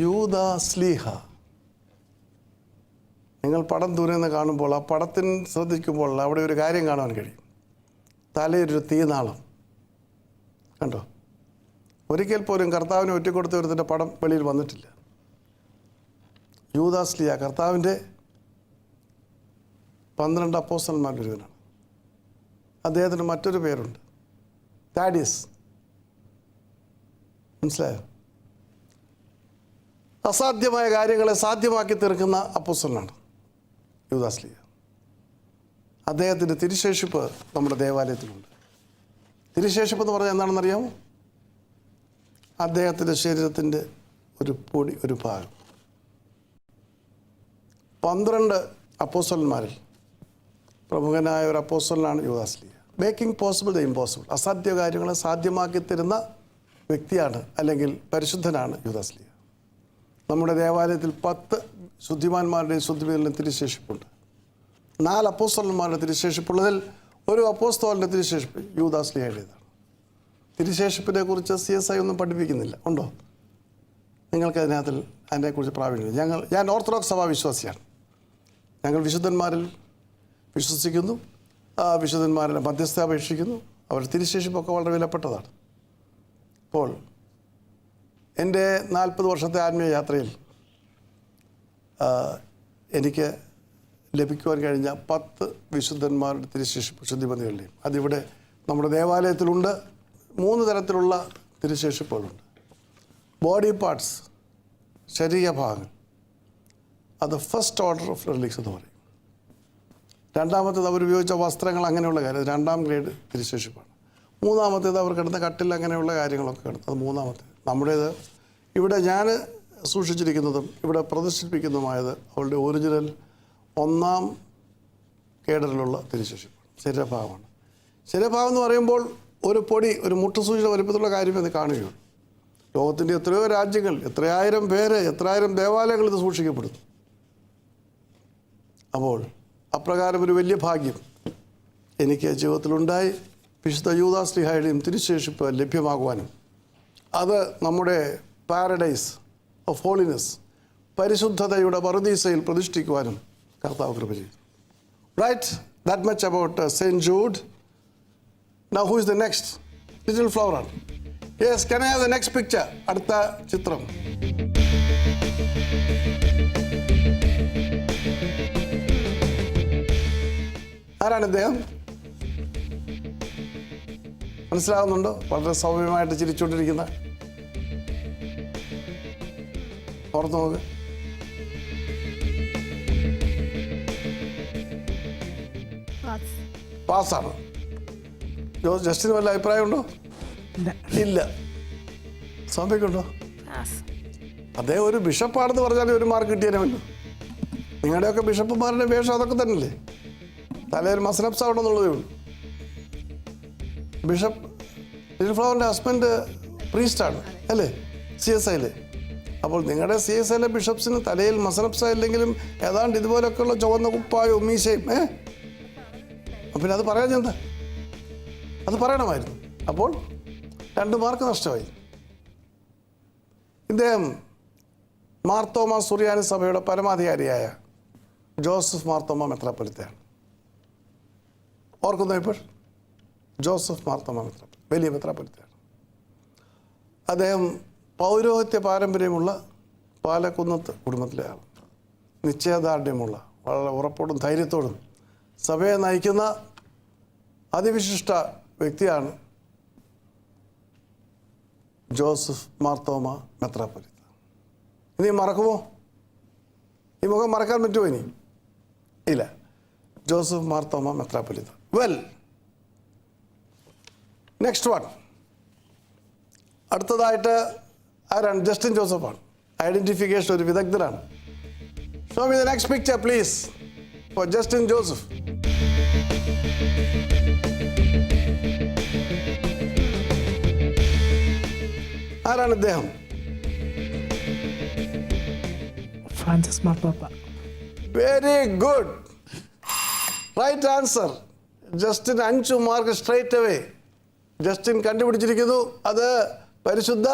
യൂദാസ്ലീഹ. നിങ്ങൾ പടം ദൂരെ നിന്ന് കാണുമ്പോൾ ആ പടത്തിന് ശ്രദ്ധിക്കുമ്പോൾ അവിടെ ഒരു കാര്യം കാണാൻ കഴിയും. തലയൊരു തീനാളം കണ്ടോ? ഒരിക്കൽ പോലും കർത്താവിനെ ഒറ്റിക്കൊടുത്ത ഒരുത്തിൻ്റെ പടം വെളിയിൽ വന്നിട്ടില്ല. യൂദാസ്ലീഹ കർത്താവിൻ്റെ 12 അപ്പോസ്തലന്മാരിൽ ഒരുവനാണ്. അദ്ദേഹത്തിന് മറ്റൊരു പേരുണ്ട്, താഡിയസ്. മനസ്സിലായോ? അസാധ്യമായ കാര്യങ്ങളെ സാധ്യമാക്കി തീർക്കുന്ന അപ്പോസ്തലനാണ് യൂദാസ്ലീഹ. അദ്ദേഹത്തിൻ്റെ തിരുശേഷിപ്പ് നമ്മുടെ ദേവാലയത്തിലുണ്ട്. തിരുശേഷിപ്പ് എന്ന് പറഞ്ഞാൽ എന്താണെന്നറിയാമോ? അദ്ദേഹത്തിൻ്റെ ശരീരത്തിൻ്റെ ഒരു പൊടി, ഒരു ഭാഗം. 12 അപ്പോസ്തലന്മാരിൽ പ്രമുഖനായ ഒരു അപ്പോസ്തലനാണ് യൂദാസ്ലീഹ. Making possible the impossible. അസാധ്യ കാര്യങ്ങളെ സാധ്യമാക്കി തരുന്ന വ്യക്തിയാണ്, അല്ലെങ്കിൽ പരിശുദ്ധനാണ് യൂദാസ്ലീഹ. നമ്മുടെ ദേവാലയത്തിൽ 10 ശുദ്ധിമാന്മാരുടെയും ശുദ്ധിമാരുടെയും തിരുശേഷിപ്പുണ്ട്. 4 അപ്പോസ്തലന്മാരുടെ തിരുശേഷിപ്പുള്ളതിൽ ഒരു അപ്പോസ്തലൻ്റെ തിരുശേഷിപ്പ് യൂദാസ്ലീഹയുടേതാണ്. തിരുശേഷിപ്പിനെ കുറിച്ച് CSI ഒന്നും പഠിപ്പിക്കുന്നില്ല. ഉണ്ടോ? നിങ്ങൾക്കതിനകത്തിൽ അതിനെക്കുറിച്ച് പ്രാവീണ്യം. ഞാൻ ഓർത്തഡോക്സ് സഭാ വിശ്വാസിയാണ്. ഞങ്ങൾ വിശുദ്ധന്മാരിൽ വിശ്വസിക്കുന്നു, വിശുദ്ധന്മാരുടെ മധ്യസ്ഥ അപേക്ഷിക്കുന്നു. അവരുടെ തിരുശേഷിപ്പൊക്കെ വളരെ വിലപ്പെട്ടതാണ്. അപ്പോൾ എൻ്റെ 40 വർഷത്തെ ആത്മീയ യാത്രയിൽ എനിക്ക് ലഭിക്കുവാൻ കഴിഞ്ഞ 10 വിശുദ്ധന്മാരുടെ തിരുശേഷിപ്പ് ശുദ്ധിമതികളുടെയും അതിവിടെ നമ്മുടെ ദേവാലയത്തിലുണ്ട്. 3 തരത്തിലുള്ള തിരുശേഷിപ്പുകളുണ്ട്. ബോഡി പാർട്സ്, ശരീരഭാഗങ്ങൾ, അത് ഫസ്റ്റ് ഓർഡർ ഓഫ് റിലീക്സ് എന്ന് പറയും. രണ്ടാമത്തേത് അവരുപയോഗിച്ച വസ്ത്രങ്ങൾ, അങ്ങനെയുള്ള കാര്യം, 2ാം ഗ്രേഡ് തിരുശേഷിപ്പാണ്. 3ാമത്തേത് അവർ കിടന്ന കട്ടിൽ, അങ്ങനെയുള്ള കാര്യങ്ങളൊക്കെ കിടന്നു, അത് 3ാമത്തേത്. നമ്മുടേത് ഇവിടെ ഞാൻ സൂക്ഷിച്ചിരിക്കുന്നതും ഇവിടെ പ്രദർശിപ്പിക്കുന്നതുമായത് അവളുടെ ഒറിജിനൽ 1ാം കേഡറിലുള്ള തിരുശേഷിപ്പാണ്, ശരീരഭാഗമാണ്. ശരീരഭാഗം എന്ന് പറയുമ്പോൾ ഒരു പൊടി, ഒരു മുട്ടുസൂചിയുടെ വലിപ്പത്തിലുള്ള കാര്യമെന്ന് കാണുകയുള്ളൂ. ലോകത്തിൻ്റെ എത്രയോ രാജ്യങ്ങൾ, എത്രയായിരം പേര്, എത്രയായിരം ദേവാലയങ്ങൾ ഇത് സൂക്ഷിക്കപ്പെടുന്നു. അപ്പോൾ അപ്രകാരം ഒരു വലിയ ഭാഗ്യം എനിക്ക് ജീവിതത്തിലുണ്ടായി. വിശുദ്ധ യൂദാസ്ലീഹയുടെയും തിരുശേഷിപ്പ് ലഭ്യമാകുവാനും അത് നമ്മുടെ പാരഡൈസ് ഓഫ് ഹോളിനെസ്, പരിശുദ്ധതയുടെ പറുദീസയിൽ പ്രതിഷ്ഠിക്കുവാനും കർത്താവ് കൃപ ചെയ്തു. Right, that much about saint Jude. Now who is the next? Little flower ആണ്. Yes, can I have the next picture? അടുത്ത ചിത്രം. ആരാണ് ഇദ്ദേഹം? മനസ്സിലാവുന്നുണ്ടോ? വളരെ സൗമ്യമായിട്ട് ചിരിച്ചുകൊണ്ടിരിക്കുന്ന ഓർത്ത് നോക്ക്. പാസ്സാണ്. ജസ്റ്റിന് വല്ല അഭിപ്രായമുണ്ടോ? ഇല്ല. സൗമ്യക്കുണ്ടോ? അദ്ദേഹം ഒരു ബിഷപ്പാണെന്ന് പറഞ്ഞാൽ ഒരു മാർക്ക് കിട്ടിയാലുമല്ലോ. നിങ്ങളുടെയൊക്കെ ബിഷപ്പുമാരുടെ വേഷം അതൊക്കെ തന്നെയല്ലേ, തലയിൽ മസനപ്സ് ആവണമെന്നുള്ളതേ ഉള്ളൂ. ബിഷപ്പ് ലിറ്റിൽ ഫ്ലവറിൻ്റെ ഹസ്ബൻഡ് പ്രീസ്റ്റാണ് അല്ലേ, CSIയിൽ. അപ്പോൾ നിങ്ങളുടെ CSIയിലെ ബിഷപ്സിന് തലയിൽ മസനപ്സ് ഇല്ലെങ്കിലും ഏതാണ്ട് ഇതുപോലൊക്കെയുള്ള ചുവന്ന കുപ്പായവും മീശയും പിന്നെ അത് പറയാൻ എന്താ, അത് പറയണമായിരുന്നു. അപ്പോൾ 2 മാർക്ക് നഷ്ടമായി. ഇദ്ദേഹം മാർത്തോമ സുറിയാനി സഭയുടെ പരമാധികാരിയായ ജോസഫ് മാർത്തോമ മെത്രാപ്പൊലീത്തയാണ്. ഓർക്കുന്നു ഇപ്പോൾ? ജോസഫ് മാർത്തോമ മെത്രാപ്പൊലീത്ത വലിയ മെത്രാപ്പൊലീത്തയാണ്. അദ്ദേഹം പൗരോഹിത്യ പാരമ്പര്യമുള്ള പാലക്കുന്നത്ത് കുടുംബത്തിലെ ആൾ, നിശ്ചയദാർഢ്യമുള്ള, വളരെ ഉറപ്പോടും ധൈര്യത്തോടും സഭയെ നയിക്കുന്ന അതിവിശിഷ്ട വ്യക്തിയാണ് ജോസഫ് മാർത്തോമ മെത്രാപ്പൊലീത്ത. ഇനി മറക്കുമോ? ഈ മുഖം മറക്കാൻ പറ്റുമോ ഇനി? ഇല്ല. ജോസഫ് മാർത്തോമ മെത്രാപ്പൊലീത്ത. Well, next one. അടുത്തതായിട്ട് ആരാണ്? ജസ്റ്റിൻ ജോസഫാണ്. ഐഡൻറ്റിഫിക്കേഷൻ ഒരു വിദഗ്ധനാണ്. Show me the next picture please for Justin Joseph. ആരാണ് ഇദ്ദേഹം? ഫ്രാൻസിസ് മാർപ്പാപ്പ. Very good, right answer. Justin 5 mark straight away. Justin കണ്ടുപിടിച്ചിരിക്കുന്നു, അത് പരിശുദ്ധ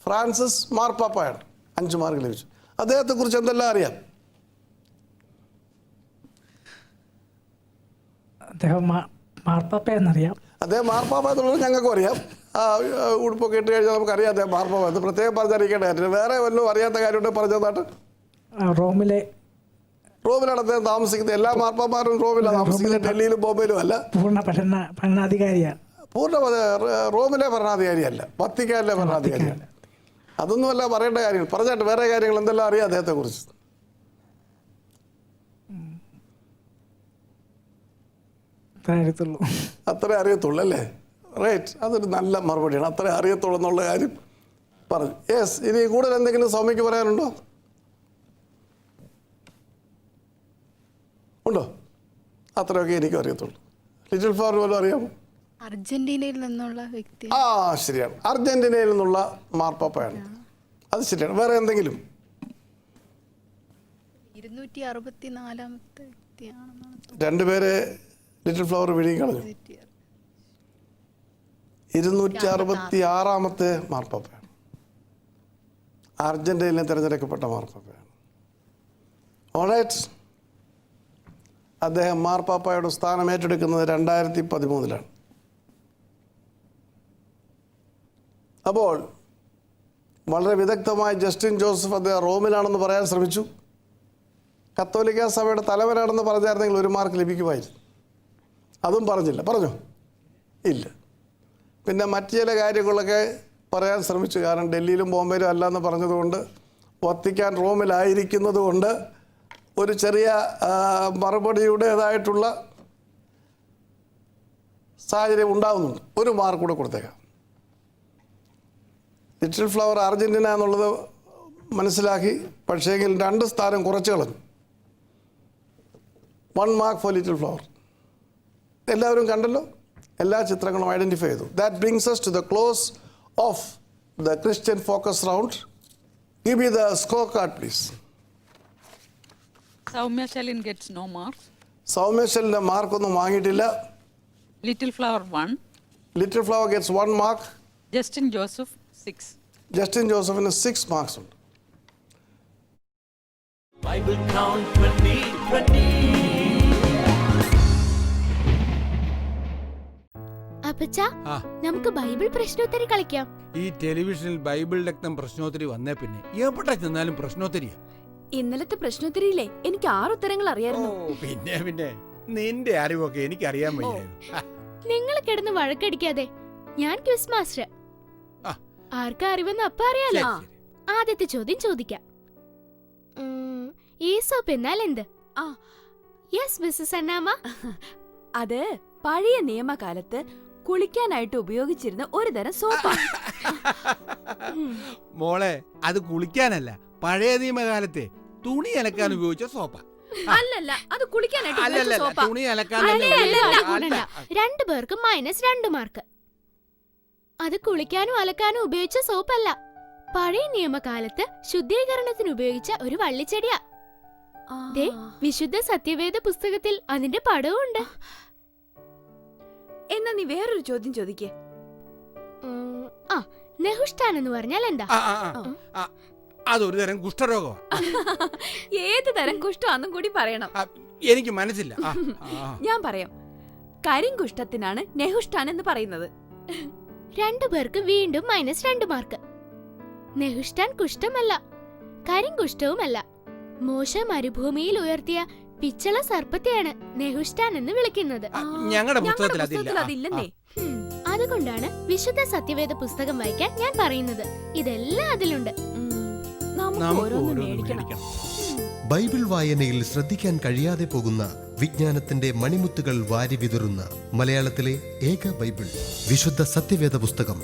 ഫ്രാൻസിസ് മാർപ്പാപ്പയാണ്. 5 മാർക്ക് ലഭിച്ചു. അദ്ദേഹത്തെക്കുറിച്ച് എന്തെല്ലാം അറിയാം? അദ്ദേഹം മാർപ്പാപ്പ എന്നറിയാം. അദ്ദേഹം മാർപ്പാപ്പ എന്നുള്ളത് ഞങ്ങൾക്കും അറിയാം. ഉടുപ്പൊക്കെ ഇട്ട് കഴിഞ്ഞാൽ നമുക്കറിയാം അദ്ദേഹം മാർപ്പാപ്പ എന്ന്. പ്രത്യേകം പറഞ്ഞറിയിക്കേണ്ട കാര്യം. വേറെ വല്ലതും അറിയാത്ത കാര്യമുണ്ട് പറഞ്ഞതായിട്ട്? റോമിലാണ് അദ്ദേഹം താമസിക്കുന്നത്. എല്ലാ മാർപ്പാപ്പമാരും റോമിലാണ് താമസിക്കുന്നത്, ഡൽഹിയിലും ബോംബെയിലും അല്ല. പൂർണ്ണ ഭരണാധികാരിയാണ്. റോമിലെ ഭരണാധികാരിയല്ല, വത്തിക്കാനിലെ ഭരണാധികാരിയാണ്. അതൊന്നുമല്ല പറയേണ്ട കാര്യങ്ങൾ. പറഞ്ഞാട്ട് വേറെ കാര്യങ്ങൾ എന്തെല്ലാം അറിയാം അദ്ദേഹത്തെക്കുറിച്ച്? അത്രേ അറിയത്തുള്ളൂ അല്ലേ? റൈറ്റ്, അതൊരു നല്ല മറുപടിയാണ്. അത്രേ അറിയത്തുള്ളൂ എന്നുള്ള കാര്യം പറഞ്ഞു. യെസ്, ഇനി കൂടുതൽ എന്തെങ്കിലും സൗമ്യക്ക് പറയാനുണ്ടോ? ഉണ്ടോ? അത്രയൊക്കെ എനിക്കും അറിയത്തുള്ളൂ. ലിറ്റിൽ ഫ്ലവർ പോലും അറിയാമോ? അർജന്റീനയിൽ നിന്നുള്ള വ്യക്തി. ശരിയാണ്, അർജന്റീനയിൽ നിന്നുള്ള മാർപ്പാപ്പയാണ്. അത് ശരിയാണ്. വേറെ എന്തെങ്കിലും? 264-ാമത്തെ വ്യക്തിയാണെന്നാണ്. 2 പേരെ ലിറ്റിൽ ഫ്ലവർ വിഴുങ്ങി കളഞ്ഞു. 266-ാമത്തെ മാർപ്പാപ്പയാണ്. അർജന്റീനയിൽ തിരഞ്ഞെടുക്കപ്പെട്ട മാർപ്പാപ്പയാണ്. ഓൾറൈറ്റ്, അദ്ദേഹം മാർപ്പാപ്പയുടെ സ്ഥാനം ഏറ്റെടുക്കുന്നത് 2013-ലാണ്. അപ്പോൾ വളരെ വിദഗ്ധമായി ജസ്റ്റിൻ ജോസഫ് അദ്ദേഹം റോമിലാണെന്ന് പറയാൻ ശ്രമിച്ചു. കത്തോലിക്ക സഭയുടെ തലവനാണെന്ന് പറഞ്ഞായിരുന്നെങ്കിൽ 1 മാർക്ക് ലഭിക്കുമായിരുന്നു. അതും പറഞ്ഞില്ല. പറഞ്ഞോ? ഇല്ല. പിന്നെ മറ്റു ചില കാര്യങ്ങളൊക്കെ പറയാൻ ശ്രമിച്ചു. കാരണം ഡൽഹിയിലും ബോംബെയിലും അല്ല എന്ന് പറഞ്ഞതുകൊണ്ട്, വത്തിക്കാൻ റോമിലായിരിക്കുന്നത് കൊണ്ട് ഒരു ചെറിയ മറുപടിയുടേതായിട്ടുള്ള സാഹചര്യം ഉണ്ടാകുന്നുണ്ട്. 1 മാർക്ക് കൂടെ കൊടുത്തേക്കാം. ലിറ്റിൽ ഫ്ലവർ അർജന്റീന എന്നുള്ളത് മനസ്സിലാക്കി, പക്ഷേങ്കിൽ 2 സ്ഥാനം കുറച്ച് കളഞ്ഞു. 1 മാർക്ക് ഫോർ ലിറ്റിൽ ഫ്ലവർ. എല്ലാവരും കണ്ടല്ലോ, എല്ലാ ചിത്രങ്ങളും ഐഡൻറ്റിഫൈ ചെയ്തു. That brings us to the close of the Christian focus round. Give me the scorecard please. Soumya Shalin gets no marks. Soumya ശലിൻ്റെ മാർക്കൊന്നും വാങ്ങിയിട്ടില്ല. Little Flower 1. Little flower gets 1 mark. Justin Joseph 6. Justin ജോസഫിന് 6 marks ഉണ്ട്. Bible Count 2020. അപ്പച്ചാ, നമുക്ക് Bible പ്രശ്നോത്തരി കളിക്കാം. ഈ ടെലിവിഷനിൽ Bible രക്തം പ്രശ്നോത്തരി വന്നേ പിന്നെ എവിടെ ചെന്നാലും പ്രശ്നോത്തരിയാ. ഇന്നലത്തെ പ്രശ്നോത്തരിയില്ലേ എനിക്ക് 6 ഉത്തരങ്ങൾ അറിയായിരുന്നു. പിന്നെ നിന്റെ അറിവൊക്കെ എനിക്ക് അറിയാൻ വയ്യായിരുന്നു. നിങ്ങൾ കിടന്ന് വഴക്കടിക്കാതെ, ഞാൻ ക്വിസ് മാസ്റ്റർ. ആർക്കാ അറിവെന്ന് അപ്പ അറിയാലോ. ആദ്യത്തെ ചോദ്യം ചോദിക്കാം. ഈ സോപ്പ് എന്നാൽ എന്ത്? Yes missus Annamma. അത് പഴയ നിയമകാലത്ത് കുളിക്കാനായിട്ട് ഉപയോഗിച്ചിരുന്ന ഒരു തരം സോപ്പാ. മോളെ, അത് കുളിക്കാനല്ല, പഴയ നിയമകാലത്തെ തുണി അലക്കാൻ ഉപയോഗിച്ച സോപ്പ. അല്ലല്ല, അത് കുളിക്കാനായിട്ട് ഉപയോഗിച്ച അല്ലല്ല, സോപ്പാ. തുണി അലക്കാൻ രണ്ടു പേർക്ക് -2 മാർക്ക്. അത് കുളിക്കാനും അലക്കാനും ഉപയോഗിച്ച സോപ്പല്ല. പഴയ നിയമകാലത്ത് ശുദ്ധീകരണത്തിന് ഉപയോഗിച്ച ഒരു വള്ളിച്ചെടിയാ. ദേ, വിശുദ്ധ സത്യവേദ പുസ്തകത്തിൽ അതിന്റെ പടവും ഉണ്ട്. എന്നാ നീ വേറൊരു ചോദ്യം ചോദിക്കേ. നെഹുഷ്ഠാൻ എന്ന് പറഞ്ഞാൽ എന്താ? അതൊരു തരം കുഷ്ഠരോഗമാണ്. ഏത് തരം കുഷ്ഠാന്നും കൂടി പറയണം. എനിക്ക് മനസ്സില്ല. ഞാൻ പറയാം. കരിങ്കുഷ്ഠത്തിനാണ് നെഹുഷ്ഠാൻ എന്ന് പറയുന്നത്. രണ്ടു പേർക്ക് വീണ്ടും -2 മാർക്ക്. നെഹുഷ്ഠാൻ കുഷ്ഠമല്ല, കരിങ്കുഷ്ഠവുമല്ല. മോശ മരുഭൂമിയിൽ ഉയർത്തിയ പിച്ചള സർപ്പത്തെയാണ് നെഹുഷ്ഠാൻ എന്ന് വിളിക്കുന്നത്. ഞങ്ങളുടെ പുസ്തകത്തിൽ അതില്ലെന്നേ. അതുകൊണ്ടാണ് വിശുദ്ധ സത്യവേദ പുസ്തകം വായിക്കാൻ ഞാൻ പറയുന്നത്. ഇതെല്ലാം അതിലുണ്ട്. ബൈബിൾ വായനയിൽ ശ്രദ്ധിക്കാൻ കഴിയാതെ പോകുന്ന വിജ്ഞാനത്തിന്റെ മണിമുത്തുകൾ വാരി വിതറുന്ന മലയാളത്തിലെ ഏക ബൈബിൾ, വിശുദ്ധ സത്യവേദ പുസ്തകം.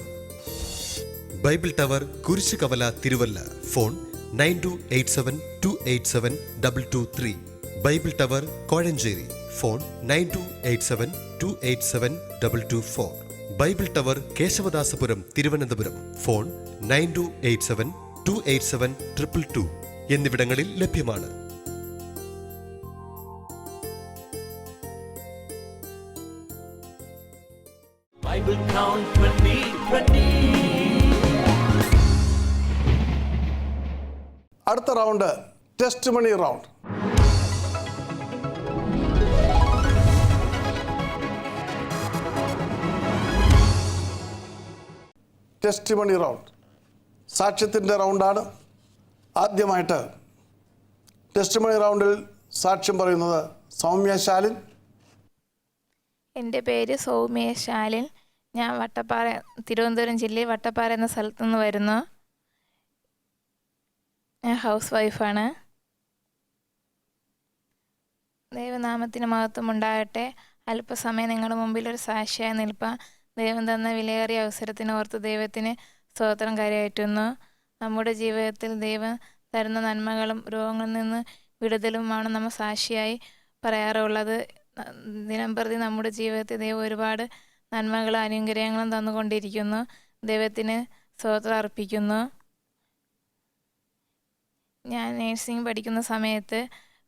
ബൈബിൾ ടവർ, കുരിശ് കവല, Thiruvalla. Phone 9287287223. Bible tower, Kozhencherry. Phone 9287287224. Bible tower, Kesavadasapuram, Thiruvananthapuram. Phone 9287287222 എന്നിവിടങ്ങളിൽ ലഭ്യമാണ്. Bible Count 2020. അടുത്ത റൗണ്ട് ടെസ്റ്റ് മണി റൗണ്ട്. ടെസ്റ്റ് മണി റൗണ്ട് സാക്ഷ്യത്തിൻ്റെ റൗണ്ടാണ്. ആദ്യമായിട്ട് ടെസ്റ്റ് മണി റൗണ്ടിൽ സാക്ഷ്യം പറയുന്നത് സൗമ്യ ശാലിൻ. എൻ്റെ പേര് സൗമ്യ ശാലിൻ. ഞാൻ തിരുവനന്തപുരം ജില്ലയിൽ വട്ടപ്പാറ എന്ന സ്ഥലത്തു നിന്ന് വരുന്നു. ഞാൻ ഹൗസ് വൈഫാണ്. ദൈവനാമത്തിന് മഹത്വം ഉണ്ടാകട്ടെ. അല്പസമയം നിങ്ങളുടെ മുമ്പിൽ ഒരു സാക്ഷിയായി നിൽപ്പാൻ ദൈവം തന്ന വിലയേറിയ അവസരത്തിന് ഓർത്ത് ദൈവത്തിന് സ്തോത്രം കരയറ്റുന്നു. നമ്മുടെ ജീവിതത്തിൽ ദൈവം തരുന്ന നന്മകളും രോഗങ്ങളിൽ നിന്ന് വിടുതലുമാണ് നമ്മൾ സാക്ഷിയായി പറയാറുള്ളത്. ദിനംപ്രതി നമ്മുടെ ജീവിതത്തിൽ ദൈവം ഒരുപാട് നന്മകളും അനുഗ്രഹങ്ങളും തന്നുകൊണ്ടിരിക്കുന്നു. ദൈവത്തിന് സ്തോത്രം അർപ്പിക്കുന്നു. ഞാൻ നേഴ്സിംഗ് പഠിക്കുന്ന സമയത്ത്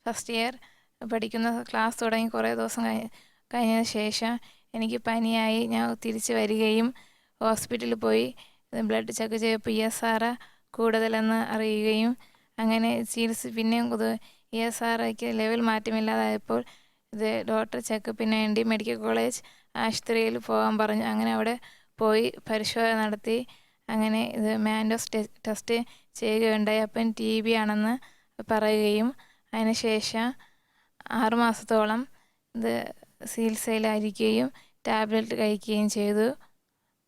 ഫസ്റ്റ് ഇയർ പഠിക്കുന്ന ക്ലാസ് തുടങ്ങി കുറേ ദിവസം കഴിഞ്ഞതിന് ശേഷം എനിക്ക് പനിയായി. ഞാൻ തിരിച്ച് വരികയും ഹോസ്പിറ്റലിൽ പോയി ബ്ലഡ് ചെക്ക് ചെയ്തപ്പോൾ ESR കൂടുതലെന്ന് അറിയുകയും അങ്ങനെ ചികിത്സ പിന്നെയും ESRക്ക് ലെവൽ മാറ്റമില്ലാതായപ്പോൾ ഡോക്ടർ ചെക്കപ്പിന് വേണ്ടി മെഡിക്കൽ കോളേജ് ആശുപത്രിയിൽ പോകാൻ പറഞ്ഞു. അങ്ങനെ അവിടെ പോയി പരിശോധന നടത്തി. അങ്ങനെ മാൻഡോസ് ടെസ്റ്റ് ചെയ്യുകയുണ്ടായി. അപ്പം TB ആണെന്ന് പറയുകയും അതിനുശേഷം 6 മാസത്തോളം ചികിത്സയിലായിരിക്കുകയും ടാബ്ലറ്റ് കഴിക്കുകയും ചെയ്തു.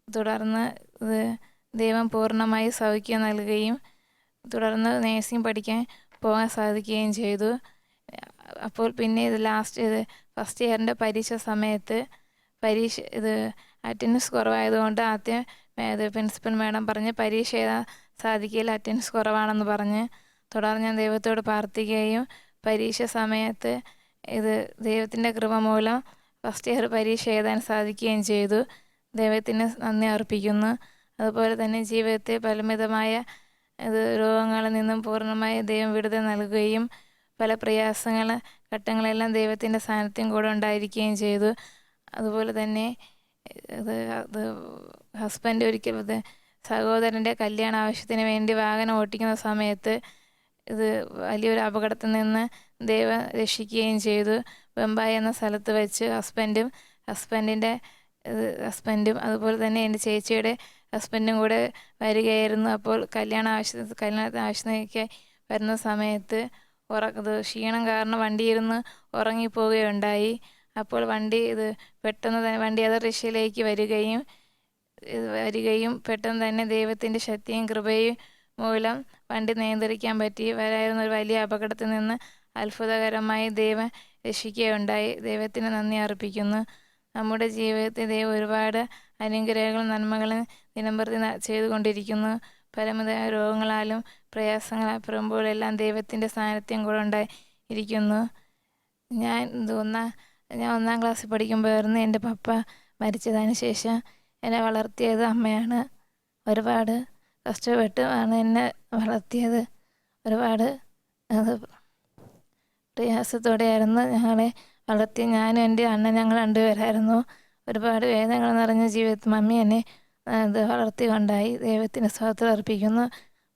തുടർന്ന് ദൈവം പൂർണ്ണമായി സൗഖ്യം നൽകുകയും തുടർന്ന് നേഴ്സിംഗ് പഠിക്കാൻ പോകാൻ സാധിക്കുകയും ചെയ്തു. അപ്പോൾ പിന്നെ ഫസ്റ്റ് ഇയറിൻ്റെ പരീക്ഷ സമയത്ത് അറ്റൻഡൻസ് കുറവായതുകൊണ്ട് ആദ്യം പ്രിൻസിപ്പൽ മാഡം പറഞ്ഞ് പരീക്ഷ എഴുതാൻ സാധിക്കില്ല, അറ്റൻഡൻസ് കുറവാണെന്ന് പറഞ്ഞ്. തുടർന്ന് ഞാൻ ദൈവത്തോട് പ്രാർത്ഥിക്കുകയും പരീക്ഷ സമയത്ത് ദൈവത്തിൻ്റെ കൃപ മൂലം ഫസ്റ്റ് ഇയർ പരീക്ഷ എഴുതാൻ സാധിക്കുകയും ചെയ്തു. ദൈവത്തിന് നന്ദി അർപ്പിക്കുന്നു. അതുപോലെ തന്നെ ജീവിതത്തെ പരിമിതമായ രോഗങ്ങളിൽ നിന്നും പൂർണ്ണമായ ദൈവം വിടുതൽ നൽകുകയും പല ഘട്ടങ്ങളെല്ലാം ദൈവത്തിൻ്റെ സാന്നിധ്യം കൂടെ ഉണ്ടായിരിക്കുകയും ചെയ്തു. അതുപോലെ തന്നെ ഹസ്ബൻഡ് ഒരിക്കൽ സഹോദരൻ്റെ കല്യാണ ആവശ്യത്തിന് വേണ്ടി വാഹനം ഓടിക്കുന്ന സമയത്ത് വലിയൊരു അപകടത്തിൽ നിന്ന് ദൈവം രക്ഷിക്കുകയും ചെയ്തു. ബംബായി എന്ന സ്ഥലത്ത് വെച്ച് ഹസ്ബൻഡും അതുപോലെ തന്നെ എൻ്റെ ചേച്ചിയുടെ ഹസ്ബൻഡും കൂടെ വരികയായിരുന്നു. അപ്പോൾ കല്യാണത്തിന് ആവശ്യത്തിനൊക്കെ വരുന്ന സമയത്ത് ക്ഷീണം കാരണം വണ്ടിയിരുന്ന് ഉറങ്ങിപ്പോവുകയുണ്ടായി. അപ്പോൾ പെട്ടെന്ന് തന്നെ വണ്ടി അതർ ദിശയിലേക്ക് വരികയും പെട്ടെന്ന് തന്നെ ദൈവത്തിൻ്റെ ശക്തിയും കൃപയും മൂലം വണ്ടി നിയന്ത്രിക്കാൻ പറ്റി. വരായിരുന്ന ഒരു വലിയ അപകടത്തിൽ നിന്ന് അത്ഭുതകരമായി ദൈവം രക്ഷിക്കുകയുണ്ടായി. ദൈവത്തിന് നന്ദി അർപ്പിക്കുന്നു. നമ്മുടെ ജീവിതത്തിൽ ദൈവം ഒരുപാട് അനുഗ്രഹങ്ങളും നന്മകളും ദിനംപ്രതി ചെയ്തുകൊണ്ടിരിക്കുന്നു. പലവിധ രോഗങ്ങളാലും പ്രയാസങ്ങളാൽ ദൈവത്തിൻ്റെ സാന്നിധ്യം കൂടെ ഉണ്ടായിരിക്കുന്നു. ഞാൻ 1-ാം ക്ലാസ്സിൽ പഠിക്കുമ്പോഴായിരുന്നു എൻ്റെ പപ്പ മരിച്ചതിന് ശേഷം എന്നെ വളർത്തിയത് അമ്മയാണ്. ഒരുപാട് കഷ്ടപ്പെട്ടാണ് എന്നെ വളർത്തിയത്. ഒരുപാട് പ്രയാസത്തോടെയായിരുന്നു ഞങ്ങളെ വളർത്തി. ഞാനും എൻ്റെ അണ്ണൻ ഞങ്ങൾ 2 പേരായിരുന്നു. ഒരുപാട് വേദനകൾ നിറഞ്ഞ ജീവിതത്തിൽ മമ്മി എന്നെ വളർത്തിക്കൊണ്ടായി. ദൈവത്തിന് സ്തോത്രം അർപ്പിക്കുന്നു.